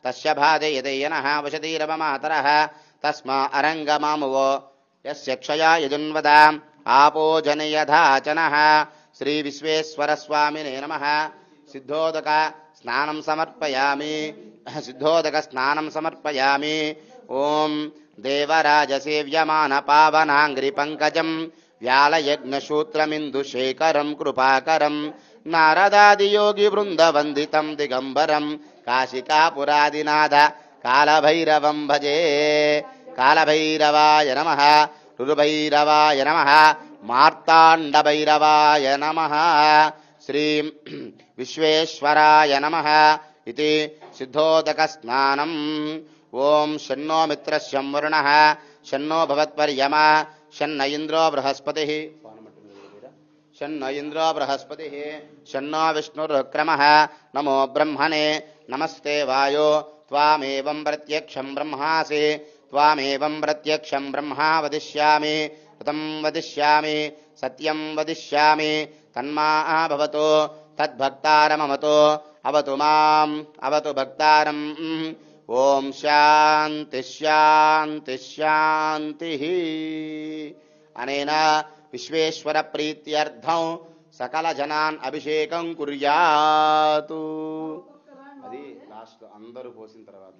तस्य भादे यदेयनः वशतीरवमातरः तस्मा अरङ्गमामुवो यस्य क्षया यजुन्वदाम् आपो जनयधाचनः श्री विश्वेश्वर स्वामिने नमः सिद्धोदक स्नानं समर्पयामि ओम देवराजसेव्यमान पावनाङ्घ्रिपङ्कजं व्यालयज्ञसूत्रमिन्दुशेखरं कृपाकरं नारदादियोगिवृन्दवन्दितं दिगम्बरं काशिकापुरादिनाथ कालभैरवं भजे कालभैरवाय नमः रुरुभैरवाय नमः मार्ताण्डभैरवाय नमः श्री विश्वेश्वराय नमः इति सिद्धोदकस्नानम् ओम शन्नो मित्रस्य वरुणः शन्नो भवत्पर्यमा शन्न इन्द्रो बृहस्पतिः शन्नो विष्णुरुक्रमः नमो ब्रह्मणे नमस्ते वायो त्वामेवं प्रत्यक्षं ब्रह्मासि त्वामेवं प्रत्यक्षं ब्रह्मा वदिष्यामि ऋतं वदिष्यामि सत्यं वदिष्यामि तन्मा भवतु तद्भक्तारमवतु अवतु माम् अवतु भक्तारम् ओम शांति शांति शांतिः अनेन विश्वेश्वर प्रीत्यर्थं सकल जनान् अभिषेकं कुर्यातु అది లాస్ట్ అందరూ పోసిన తర్వాత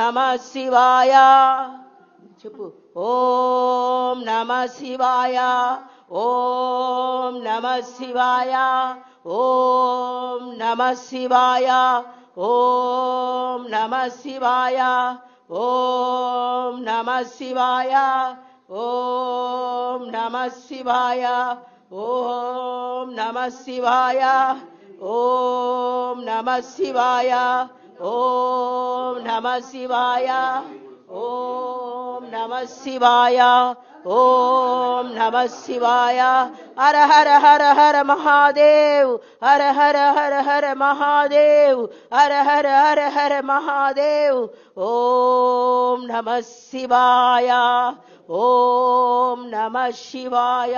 నమః శివాయ చెప్పు ఓం నమః శివాయ ఓం నమః శివాయ ఓం నమః శివాయ ఓం నమః శివాయ ఓం నమః శివాయ ఓం నమః శివాయ ఓం నమః శివాయ ఓం నమః శివాయ ఓం నమః శివాయ ఓం నమః శివాయ ఓం నమః శివాయ హర హర హర హర మహాదేవ్ హర హర హర హర మహాదేవ్ హర హర హర హర మహాదేవ్ ఓం నమః శివాయ ఓం నమః శివాయ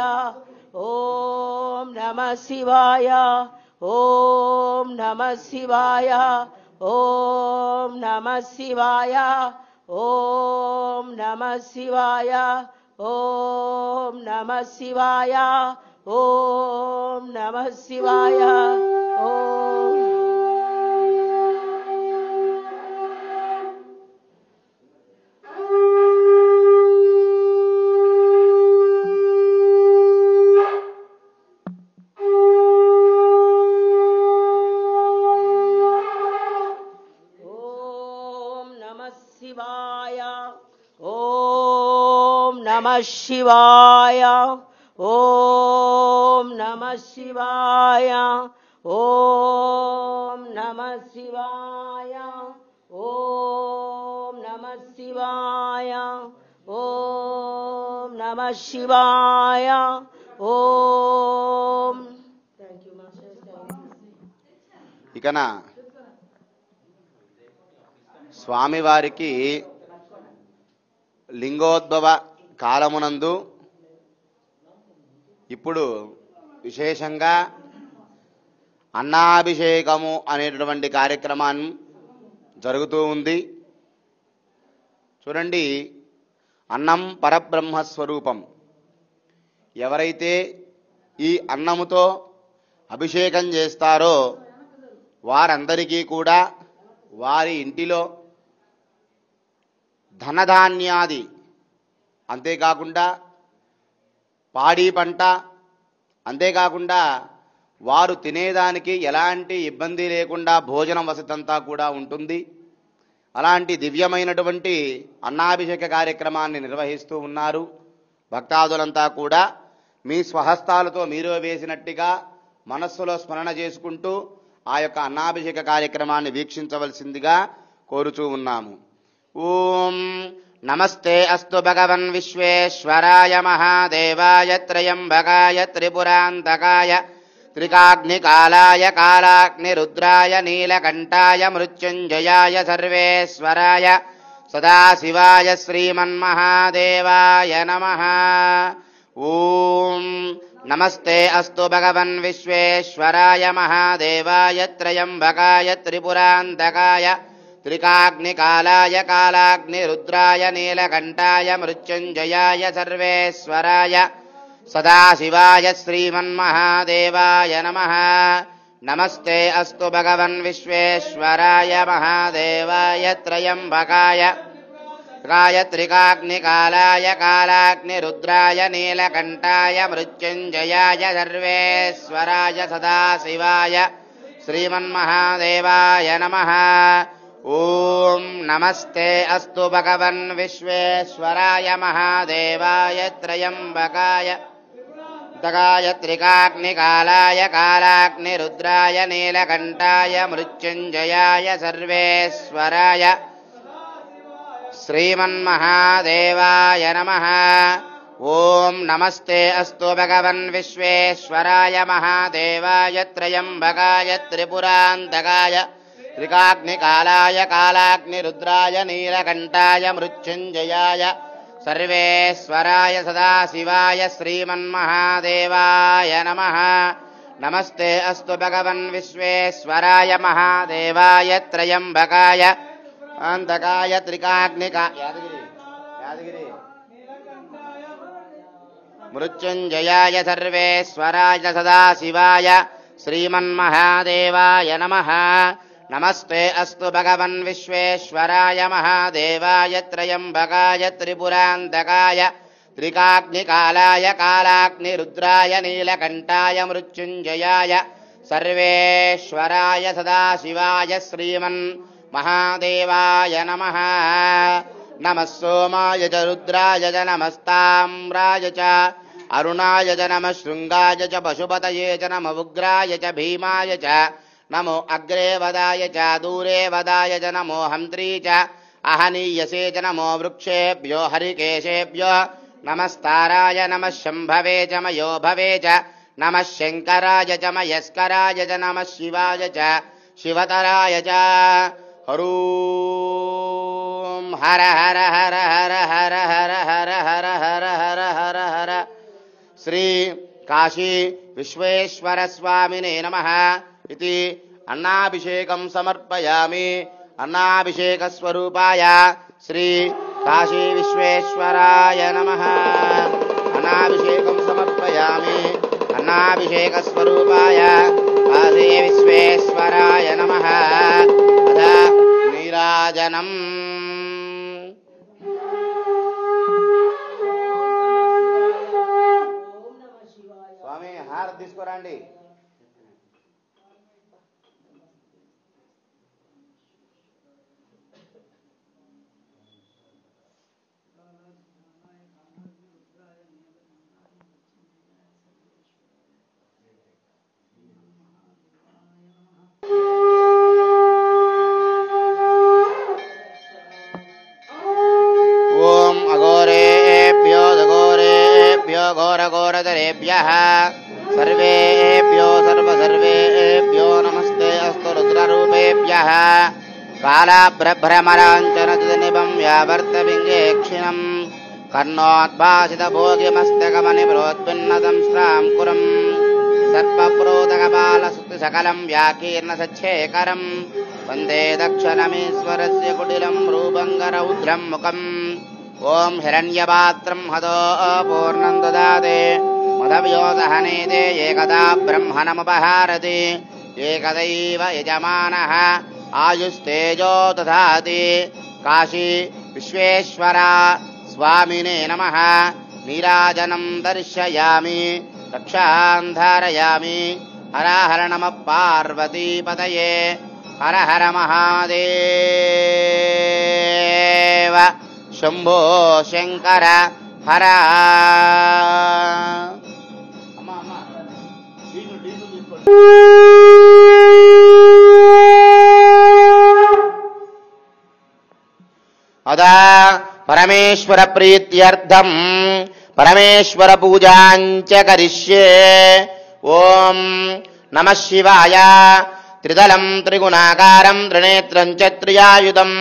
ఓం నమః శివాయ ఓం నమః శివాయ ఓం నమః శివాయ ఓం నమః శివాయ ఓం నమః శివాయ ఓం నమః శివాయ ఓం నమః శివాయ ఓం నమః శివాయ ఓం నమః శివాయ ఓం నమః శివాయ ఓం నమః శివాయ ఓం థాంక్యూ మాస్టర్ ఇకన స్వామివారికి లింగోద్భవ కాలమునందు ఇప్పుడు విశేషంగా అన్నాభిషేకము అనేటటువంటి కార్యక్రమాన్ని జరుగుతూ ఉంది. చూడండి, అన్నం పరబ్రహ్మస్వరూపం. ఎవరైతే ఈ అన్నముతో అభిషేకం చేస్తారో వారందరికీ కూడా వారి ఇంటిలో ధనధాన్యాది, అంతేకాకుండా పాడి పంట, అంతేకాకుండా వారు తినేదానికి ఎలాంటి ఇబ్బంది లేకుండా భోజనం వసతంతా కూడా ఉంటుంది. అలాంటి దివ్యమైనటువంటి అన్నాభిషేక కార్యక్రమాన్ని నిర్వహిస్తూ ఉన్నారు. భక్తాదులంతా కూడా మీ స్వహస్తాలతో మీరు వేసినట్టుగా మనస్సులో స్మరణ చేసుకుంటూ ఆ యొక్క అన్నాభిషేక కార్యక్రమాన్ని వీక్షించవలసిందిగా కోరుచూ ఉన్నాము. ఓం నమస్తే అస్తు భగవన్ విశ్వేశ్వరాయ మహాదేవాయ త్రయంబకాయ త్రిపురాంతకాయ త్రికాగ్నికాలాయ కాలాగ్నిరుద్రాయ నీలకంఠాయ మృత్యుంజయాయ సర్వేశ్వరాయ సదాశివాయ శ్రీమన్మహాదేవాయ నమః. ఓం నమస్తే అస్తు భగవన్ విశ్వేశ్వరాయ మహాదేవాయ త్రయంబకాయ త్రిపురాంతకాయ త్రికాగ్నికాలాయ కాలాగ్నిరుద్రాయ నీలకంఠాయ మృత్యుంజయాయ సర్వేశ్వరాయ సదాశివాయ శ్రీమన్మహాదేవాయ నమః. నమస్తే అస్తు భగవన్ విశ్వేశ్వరాయ మహాదేవాయ త్రయంబకాయ త్రికాగ్నికాలాయ కాలాగ్నిరుద్రాయ నీలకంఠాయ మృత్యుంజయాయ సర్వేశ్వరాయ సదాశివాయ శ్రీమన్మహాదేవాయ నమః. ఓం నమస్తే అస్తు భగవన్ విశ్వేశ్వరాయ మహాదేవాయ త్రయంబకాయ త్రికాగ్నికాలాయ కాలాగ్నిరుద్రాయ నీలకంఠాయ మృత్యుంజయాయ సర్వేశ్వరాయ శ్రీమన్మహాదేవాయ నమః. ఓం నమస్తే అస్తు భగవన్ విశ్వేశ్వరాయ మహాదేవాయ త్రయంబకాయ త్రిపురాంతకాయ త్రికాగ్నికాలాయ కాలాగ్నిరుద్రాయ నీలకంఠాయ మృత్యుంజయాయ సర్వేశ్వరాయ సదాశివాయ శ్రీమన్మహాదేవాయ నమః. నమస్తే అస్తు భగవన్ విశ్వేశ్వరాయ మహాదేవాయ త్రయంబకాయ అంతకాయ యాదగిరి మృత్యుంజయాయ సర్వేశ్వరాయ సదాశివాయ శ్రీమన్మహాదేవాయ నమః. नमस्ते अस्तु भगवन् विश्वेश्वराय महादेवाय त्रयम्बकाय त्रिपुरान्तकाय त्रिकाग्निकालाय कालाग्निरुद्राय नीलकण्ठाय मृत्युञ्जयाय सर्वेश्वराय सदाशिवाय श्रीमन् महादेवाय नमः। नमः सोमाय च रुद्राय च नमस्ताम्राय च अरुणाय च नमः शृङ्गाय च पशुपतये च नमः उग्राय च भीमाय च नमो अग्रे वदाय च दूरे वदाय च नमो हन्त्री च अहनीयसे च नमो वृक्षेभ्यो हरिकेशेभ्यो नमस्ताराय नमः शम्भवे च मयो भवे च नमः शङ्कराय च मयस्कराय च नमः शिवाय च शिवतराय च ॐ हर हर हर हर हर हर हर हर हर हर हर हर श्री काशी विश्वेश्वर स्वामिने नमः इति अन्नाभिषेकं समर्पयामि। अन्नाभिषेक स्वरूपाय श्री काशी विश्वेश्वराय नमः अन्नाभिषेकं समर्पयामि। अन्नाभिषेक स्वरूपाय काशी विश्वेश्वराय नमः अथ नीराजनम्। स्वामी हार తీసుకురండి। घोरघोरधरेभ्यः सर्वेभ्यो सर्वसर्वेभ्यो नमस्ते अस्तु रुद्ररूपेभ्यः कालाभ्रभ्रमराञ्चननिभं व्यावर्तविङ्गेक्षिणं कर्णोद्भासितभोगिमस्तकमनिबृहद्भिन्नदंष्ट्रां कुरं सर्पप्रोतकपालसुतिसकलं व्याकीर्णसच्छेखरं वन्दे दक्षिणमीश्वरस्य कुटिलं रूपङ्गरौद्रं मुखम्। ओम हिरण्यपात्रं हदो पूर्णं ददाते मदव्योदहनेते एकदा ब्रह्मणमुपहारति एकदैव यजमानः आयुस्तेजो दधाति। काशी विश्वेश्वर स्वामिने नमः। नीराजनं दर्शयामि रक्षां धारयामि। हर हर नमः पार्वतीपतये हर हर महादेव शंभो शंकर हर। अदा परमेश्वर प्रीत्यर्थम परमेश्वर पूजांच करिष्ये। ओम नमः शिवाय। त्रिदलं त्रिगुणाकारं त्रिनेत्रं च त्रियायुधं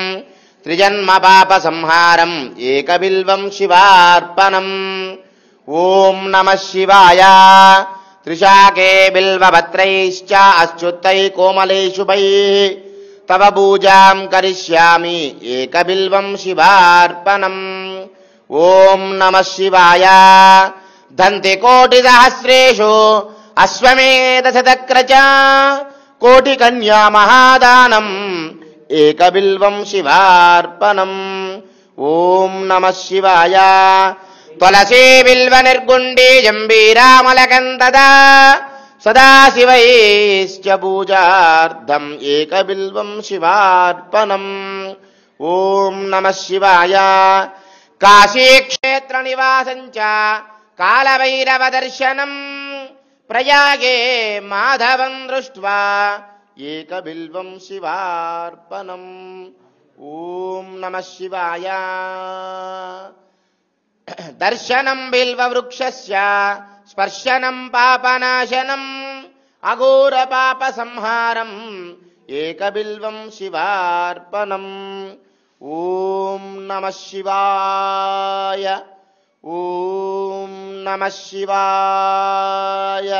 त्रिजन्म पाप संहारं एकबिल्वं शिवार्पणम्। ओम नमः शिवाय। त्रिशाके बिल्वपत्रैश्च अच्युतैः कोमलैः शुभैः तव पूजां करिष्यामि एकबिल्वं शिवार्पणम्। ओम नमः शिवाय। धन्ते कोटिसहस्रेषु अश्वमेधशतक्रच कोटिकन्या महादानम् एकबिल्वं शिवार्पणम्। ओम नमः शिवाय। तुलसी बिल्व निर्गुण्डी जम्बीरामलकन्ददा सदाशिवैश्च पूजार्थम् एकबिल्वं शिवार्पणम्। ओम नमः शिवाय। काशी क्षेत्र निवासञ्च कालभैरवदर्शनम् प्रयागे माधवं दृष्ट्वा एकबिल्वं शिवार्पणम्। ओम नमः शिवाय। दर्शनं बिल्ववृक्षस्य स्पर्शनं पापनाशनम् अघोर पाप संहारम् एकबिल्वं शिवार्पणम्। ओम नमः शिवाय। ओम नमः शिवाय।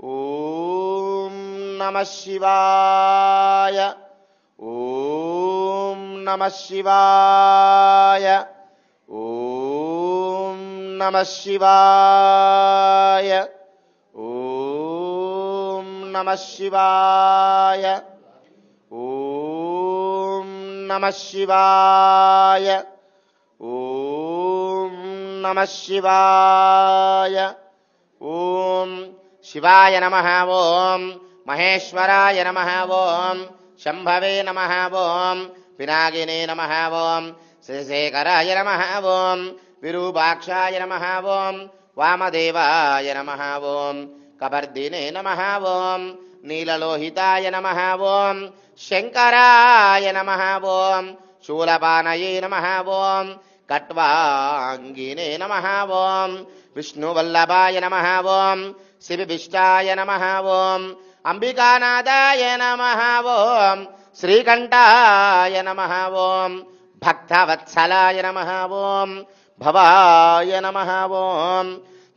ओम नमः शिवाय। ओम नमः शिवाय। ओम नमः शिवाय। ओम नमः शिवाय। ओम నమః శివాయ ఓం నమః శివాయ ఓం శివాయ నమః ఓం మహేశ్వరాయ నమః ఓం శంభవే నమః ఓం పినాకినే నమః ఓం శ్రీశేఖరాయ నమః ఓం విరూపాక్షాయ నమః ఓం వామదేవాయ నమః ఓం కబర్దినే నమః ఓం నీలలోహితాయ నమః ఓం శంకరాయ నమః ఓం శూలపానయే నమః ఓం కట్వాంగినే నమః ఓం విష్ణువల్లభాయ నమః ఓం శివవిష్టాయ నమః ఓం అంబికానాథాయ నమః ఓం శ్రీకంఠాయ నమః ఓం భక్తవత్సలాయ నమః ఓం భవాయ నమః ఓం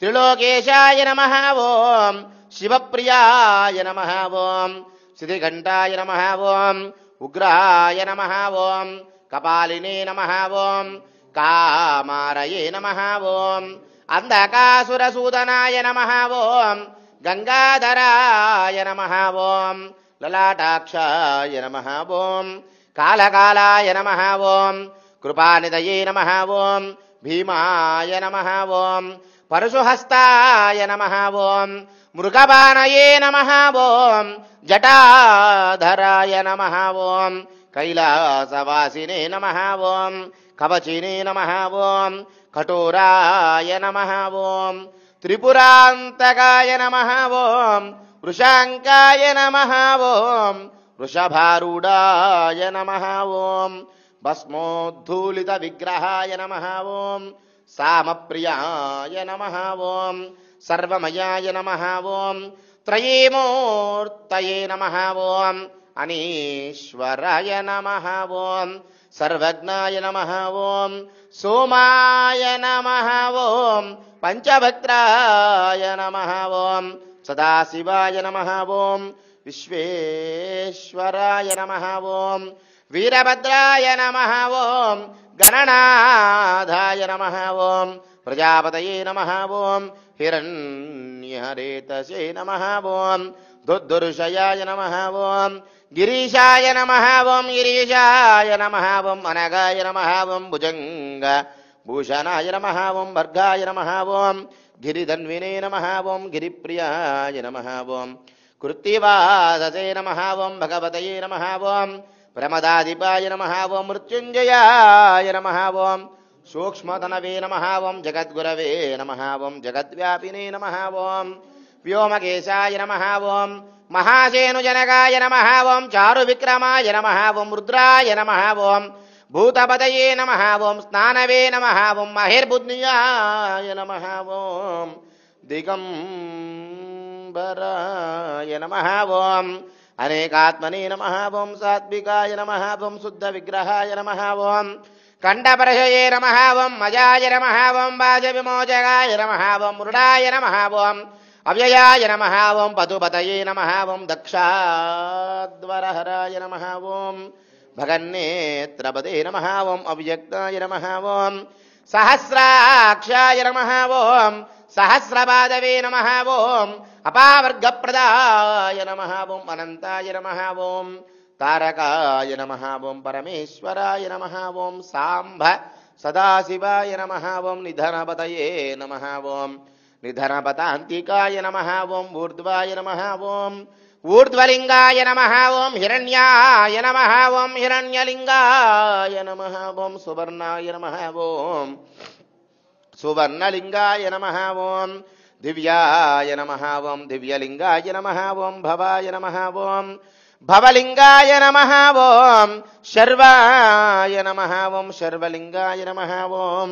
త్రిలోకేశాయ నమః ఓం శివప్రియాయ నమః ఓం శ్రీకంఠాయ నమః ఓం ఉగ్రాయ నమః ఓం కపాలినే నమః ఓం కామారయే నమః ఓం అంధకాసురసూదనాయ నమః ఓం గంగాధరాయ నమః ఓం లలాటాక్షాయ నమః ఓం కాళకాలాయ నమః ఓం కృపానిధయే నమః ఓం భీమాయ నమః ఓం పరశుహస్తాయ నమః ఓం మృగబాణయే నమః ఓం జటాధరాయ నమః ఓం కైలాసవాసినే నమః ఓం కవచినే నమః ఓం కఠోరాయ నమః ఓం త్రిపురాంతకాయ నమః ఓం వృషాంకాయ నమః ఓం వృషభారూఢాయ నమః ఓం భస్మోద్ధూలిత విగ్రహాయ నమః ఓం సామప్రియాయ నమః ఓం సర్వమయాయ నమః ఓం త్రయీమూర్తయే నమః ఓం అనీశ్వరాయ నమః ఓం సర్వజ్ఞాయ నమః ఓం సోమాయ నమః ఓం పంచభక్త్రాయ నమః ఓం సదాశివాయ నమః ఓం విశ్వేశ్వరాయ నమః ఓం వీరభద్రాయ నమః ఓం గణనాథాయ నమః ఓం ప్రజాపతయే నమః ఓం హిరణ్యరేతసే నమః ఓం దుర్దుర్షయాయ నమః ఓం గిరీశాయ నమః ఓం గిరీశాయ నమః ఓం అనగాయ నమః ఓం భుజంగ భూషణాయ నమః ఓం భర్గాయ నమః ఓం గిరిధన్వినే నమః ఓం గిరిప్రియాయ నమః ఓం కృత్తివాససే నమః ఓం భగవతయే నమః ఓం ప్రమదాధిపాయ నమః ఓం మృత్యుంజయాయ నమః ఓం సూక్ష్మతనవే నమః ఓం జగద్గురవే నమః ఓం జగద్వ్యాపినే నమః ఓం వ్యోమకేశాయ నమః ఓం మహాసేనుజనకాయ నమః ఓం చారువిక్రమాయ నమః ఓం రుద్రాయ నమః ఓం భూతపతయే నమః ఓం స్నానవే నమః ఓం మహేర్బుద్ధియాయ నమః ఓం దిగంబరాయ నమః ఓం అనేకాత్మనే నమః ఓం సాత్వికాయ నమః ఓం శుద్ధ విగ్రహాయ నమః ఓం కంఠపరశయే నమః ఓం మజాయ నమః ఓం వాజవిమోచకాయ నమః ఓం మృడాయ నమః ఓం అవ్యయాయ నమః ఓం పశుపతయే నమః ఓం దక్షాద్వరహరాయ నమః ఓం భగన్నేత్రపదే నమః ఓం అవ్యక్తాయ నమః ఓం సహస్రాక్షాయ నమః ఓం సహస్రపాదవే నమః ఓం అపావర్గప్రదాయ నమః ఓం అనంతాయ నమః ఓం తారకాయ నమః ఓం పరమేశ్వరాయ నమః ఓం సాంబ సదాశివాయ నమః ఓం నిధనపతయే నమః ఓం నిధనపతాంతికాయ నమః ఓం ఊర్ధ్వాయ నమః ఓం ఊర్ధ్వలింగాయ నమః ఓం హిరణ్యాయ నమః ఓం హిరణ్యలింగాయ నమః ఓం సువర్ణాయ నమః ఓం సువర్ణలింగాయ నమః ఓం దివ్యాయ నమః ఓం దివ్యలింగాయ నమః ఓం భవాయ నమః ఓం భవలింగాయ నమః ఓం శర్వాయ నమః ఓం శర్వలింగాయ నమః ఓం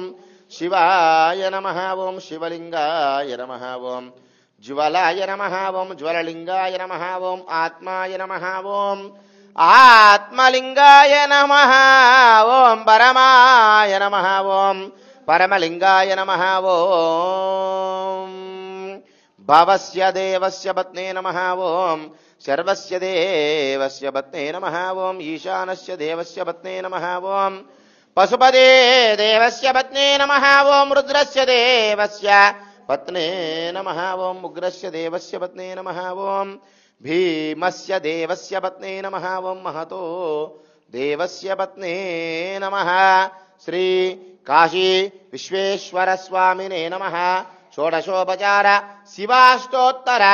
శివాయ నమః ఓం శివలింగాయ నమః ఓం జ్వలాయ నమః ఓం జ్వలలింగాయ నమః ఓం ఆత్మాయ నమః ఓం ఆత్మలింగాయ నమః ఓం పరమాయ నమః ఓం పరమలింగాయ నమః ఓం భవస్య దేవస్య పత్నే నమః ఓం సర్వస్య దేవస్య పత్నే నమః ఓం ఈశానస్య దేవస్య పత్నే నమః ఓం పశుపదే దేవస్య పత్నే నమః ఓం రుద్రస్య దేవస్య పత్నే నమః ఓం ఉగ్రస్య దేవస్య పత్నే నమః ఓం భీమస్య దేవస్య పత్నే నమః ఓం మహతో దేవస్య పత్నే నమః. శ్రీ కాశీ విశ్వేశ్వర స్వామినే నమః. షోడశోపచార శివాష్టోత్తర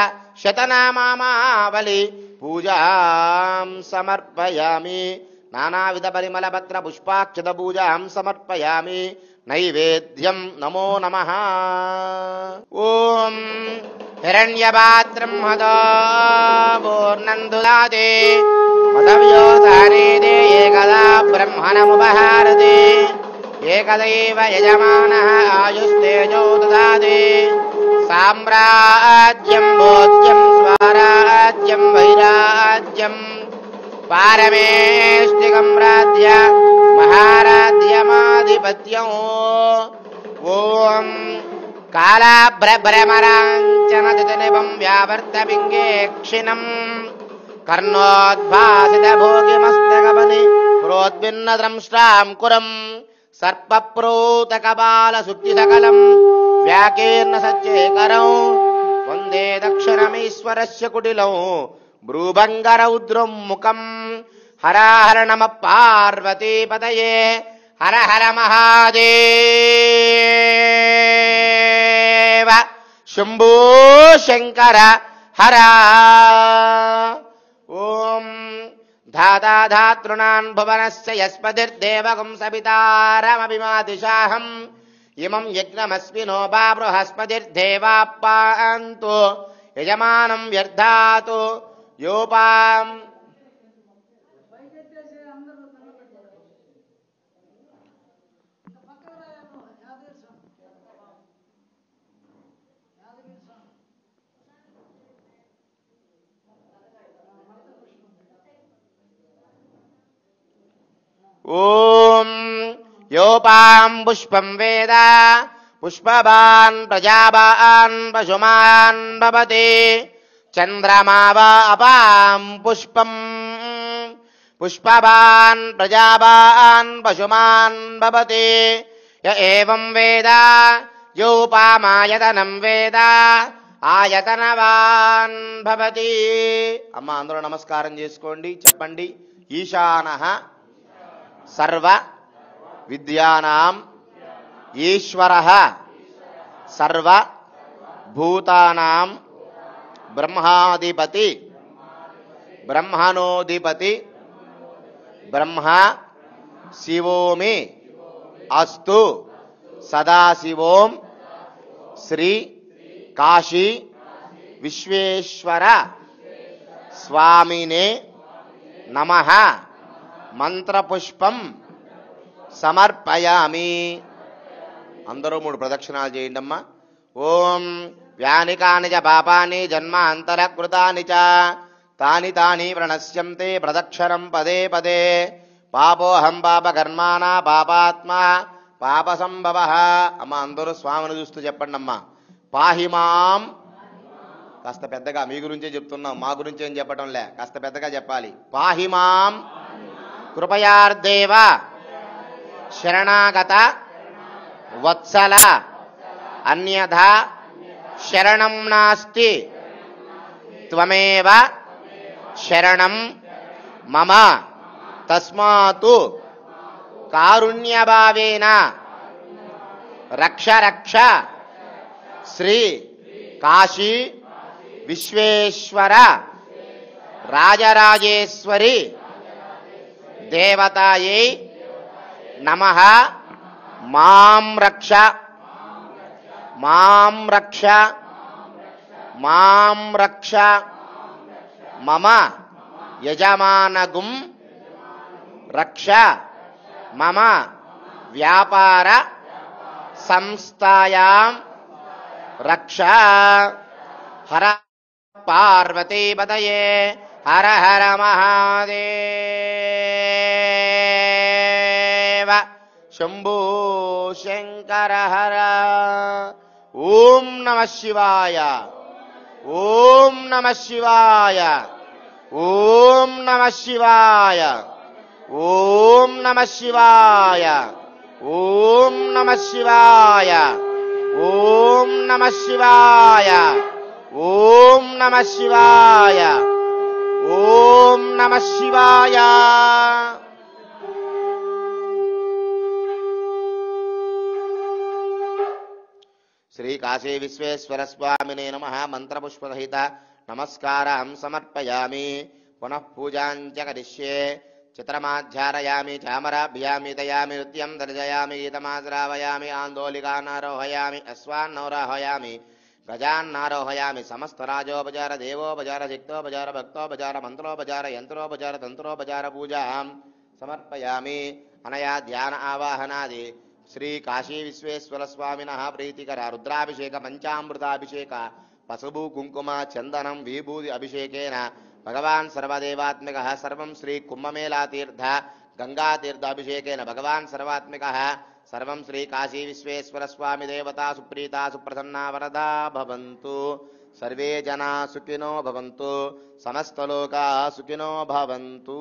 శతనామావళి పూజాం సమర్పయామి. నానావిధ పరిమళ పత్ర పుష్పాక్షత పూజాం సమర్పయామి. నైవేద్యం నమో నమః. ఓం హిరణ్యపాత్రం మదో పూర్ణం దుదాతే మదవ్యోధానేదే ఏకదా బ్రహ్మణముపహారతే ఏకదైవ యజమానః ఆయుస్తేజో దదాతి. సామ్రాజ్యం భోజ్యం స్వరాజ్యం వైరాజ్యం పారమేష్టికం రాజ్య మహారాజ్యమాధిపత్యం. ఓం కాళభ్రభ్రమరాంచనతినిపం వ్యావర్తపింగేక్షిణం కర్ణోద్భాసిత భోగిమస్తకపని ప్రోద్భిన్నద్రంష్టాంకురం సర్పప్రోతకపాల సుక్తి సకలం వ్యాకీర్ణ సచ్చేకరం వందే దక్షిణమీశ్వరస్య కుటిలం భ్రూభంగరౌద్రం ముఖం. హర నమ పార్వతీపతయే. హర హర మహాదేవ. శంభో శంకర హర. ఓం ధాతాధాతృణాన్ భువనస్య యస్పతిర్దేవకం సవితారమభిమాతిశాహం ఇమం యజ్ఞమస్మినో బృహస్పతిర్దేవాపాంతు యజమానం వ్యర్థాతు యోపాం. ఓం యోపాం పుష్పం వేద పుష్పవాన్ ప్రజావాన్ పశుమాన్ భవతి. చంద్రమావా అపాం పుష్పం పుష్పవాన్ ప్రజావాన్ పశుమాన్ భవతి. య ఏవం వేద యోపామాయతనం వేద ఆయతనవాన్ భవతి. అమ్మ అందరూ నమస్కారం చేసుకోండి. చెప్పండి. ఈశానః సర్వ విద్యానాం ఈశ్వరః సర్వ భూతానాం బ్రహ్మాధిపతి బ్రహ్మణోధిపతి బ్రహ్మ శివోమి అస్తు. సదాశివోం శ్రీ కాశీ విశ్వేశ్వర స్వామినే నమః. మంత్రపుష్పం సమర్పయామి. అందరూ 3 ప్రదక్షిణాలు చేయండి అమ్మా. ఓం వ్యానికాని చ పాపాని జన్మాంతరకృతాని చ తాని తాని ప్రణశ్యంతే ప్రదక్షిణం పదే పదే. పాపోహం పాపకర్మాణా పాపాత్మా పాపసంభవ. అమ్మ అందరూ స్వామిని చూస్తూ చెప్పండి అమ్మా. పాహిమాం. కాస్త పెద్దగా మీ గురించే చెప్తున్నాం, మా గురించి ఏం చెప్పటంలే, కాస్త పెద్దగా చెప్పాలి. పాహిమాం కృపయార్దేవ శరణాగత వత్సల అన్యథా శరణం నాస్తి త్వమేవ శరణం మమ. తస్మాతు కారుణ్యభావేన రక్ష రక్ష శ్రీ కాశీ విశ్వేశ్వర రాజరాజేశ్వరి దేవతాయై నమః. మాం రక్ష మాం రక్ష మాం రక్ష మమ యజమానగుం రక్ష మమ వ్యాపార సంస్థాయాం రక్ష. హర పార్వతీపతయే. హర హర మహాదేవ. శంభో శంకర హర. ఓం నమః శివాయ. ఓం నమః శివాయ. ఓం నమః శివాయ. ఓం నమః శివాయ. ఓం నమః శివాయ. ఓం నమః శివాయ. ఓం నమః శివాయ. ఓం నమః శివాయ. శ్రీ కాశీ విశ్వేశ్వర స్వామినే నమః మంత్రపుష్పసహిత నమస్కారం సమర్పయామి. పునః పూజాంచ కరిష్యే. చిత్రమాధ్యారయామి చామరాభ్యామి దయామి నృత్యం దర్శయామి గీతమాశ్రావయామి ఆందోళికానారోహయామి అశ్వాన్నౌరాహయామి గజాన్నారోహయామి. సమస్తరాజోపచార దేవోపచార శక్తోపచార భక్తోపచార మంత్రోపచార యంత్రోపచార తంత్రోపచార పూజాం సమర్పయామి. అనయా ధ్యాన ఆవాహనాది శ్రీ కాశీ విశ్వేశ్వర స్వామినః ప్రీతికర రుద్రాభిషేక పంచామృతాభిషేక పసుపు కుంకుమ చందనం విభూతి అభిషేకేన భగవాన్ సర్వదేవాత్మిక సర్వం శ్రీ కుంభమేళాతీర్థ గంగాతీర్థాభిషేకేన భగవాన్ సర్వాత్మిక సర్వం శ్రీ కాశీ విశ్వేశ్వర స్వామి దేవతా సుప్రీతా సుప్రసన్నా వరదా భవంతు. సర్వే జనా సుఖినో భవంతు. సమస్తలోకా సుఖినో భవంతు.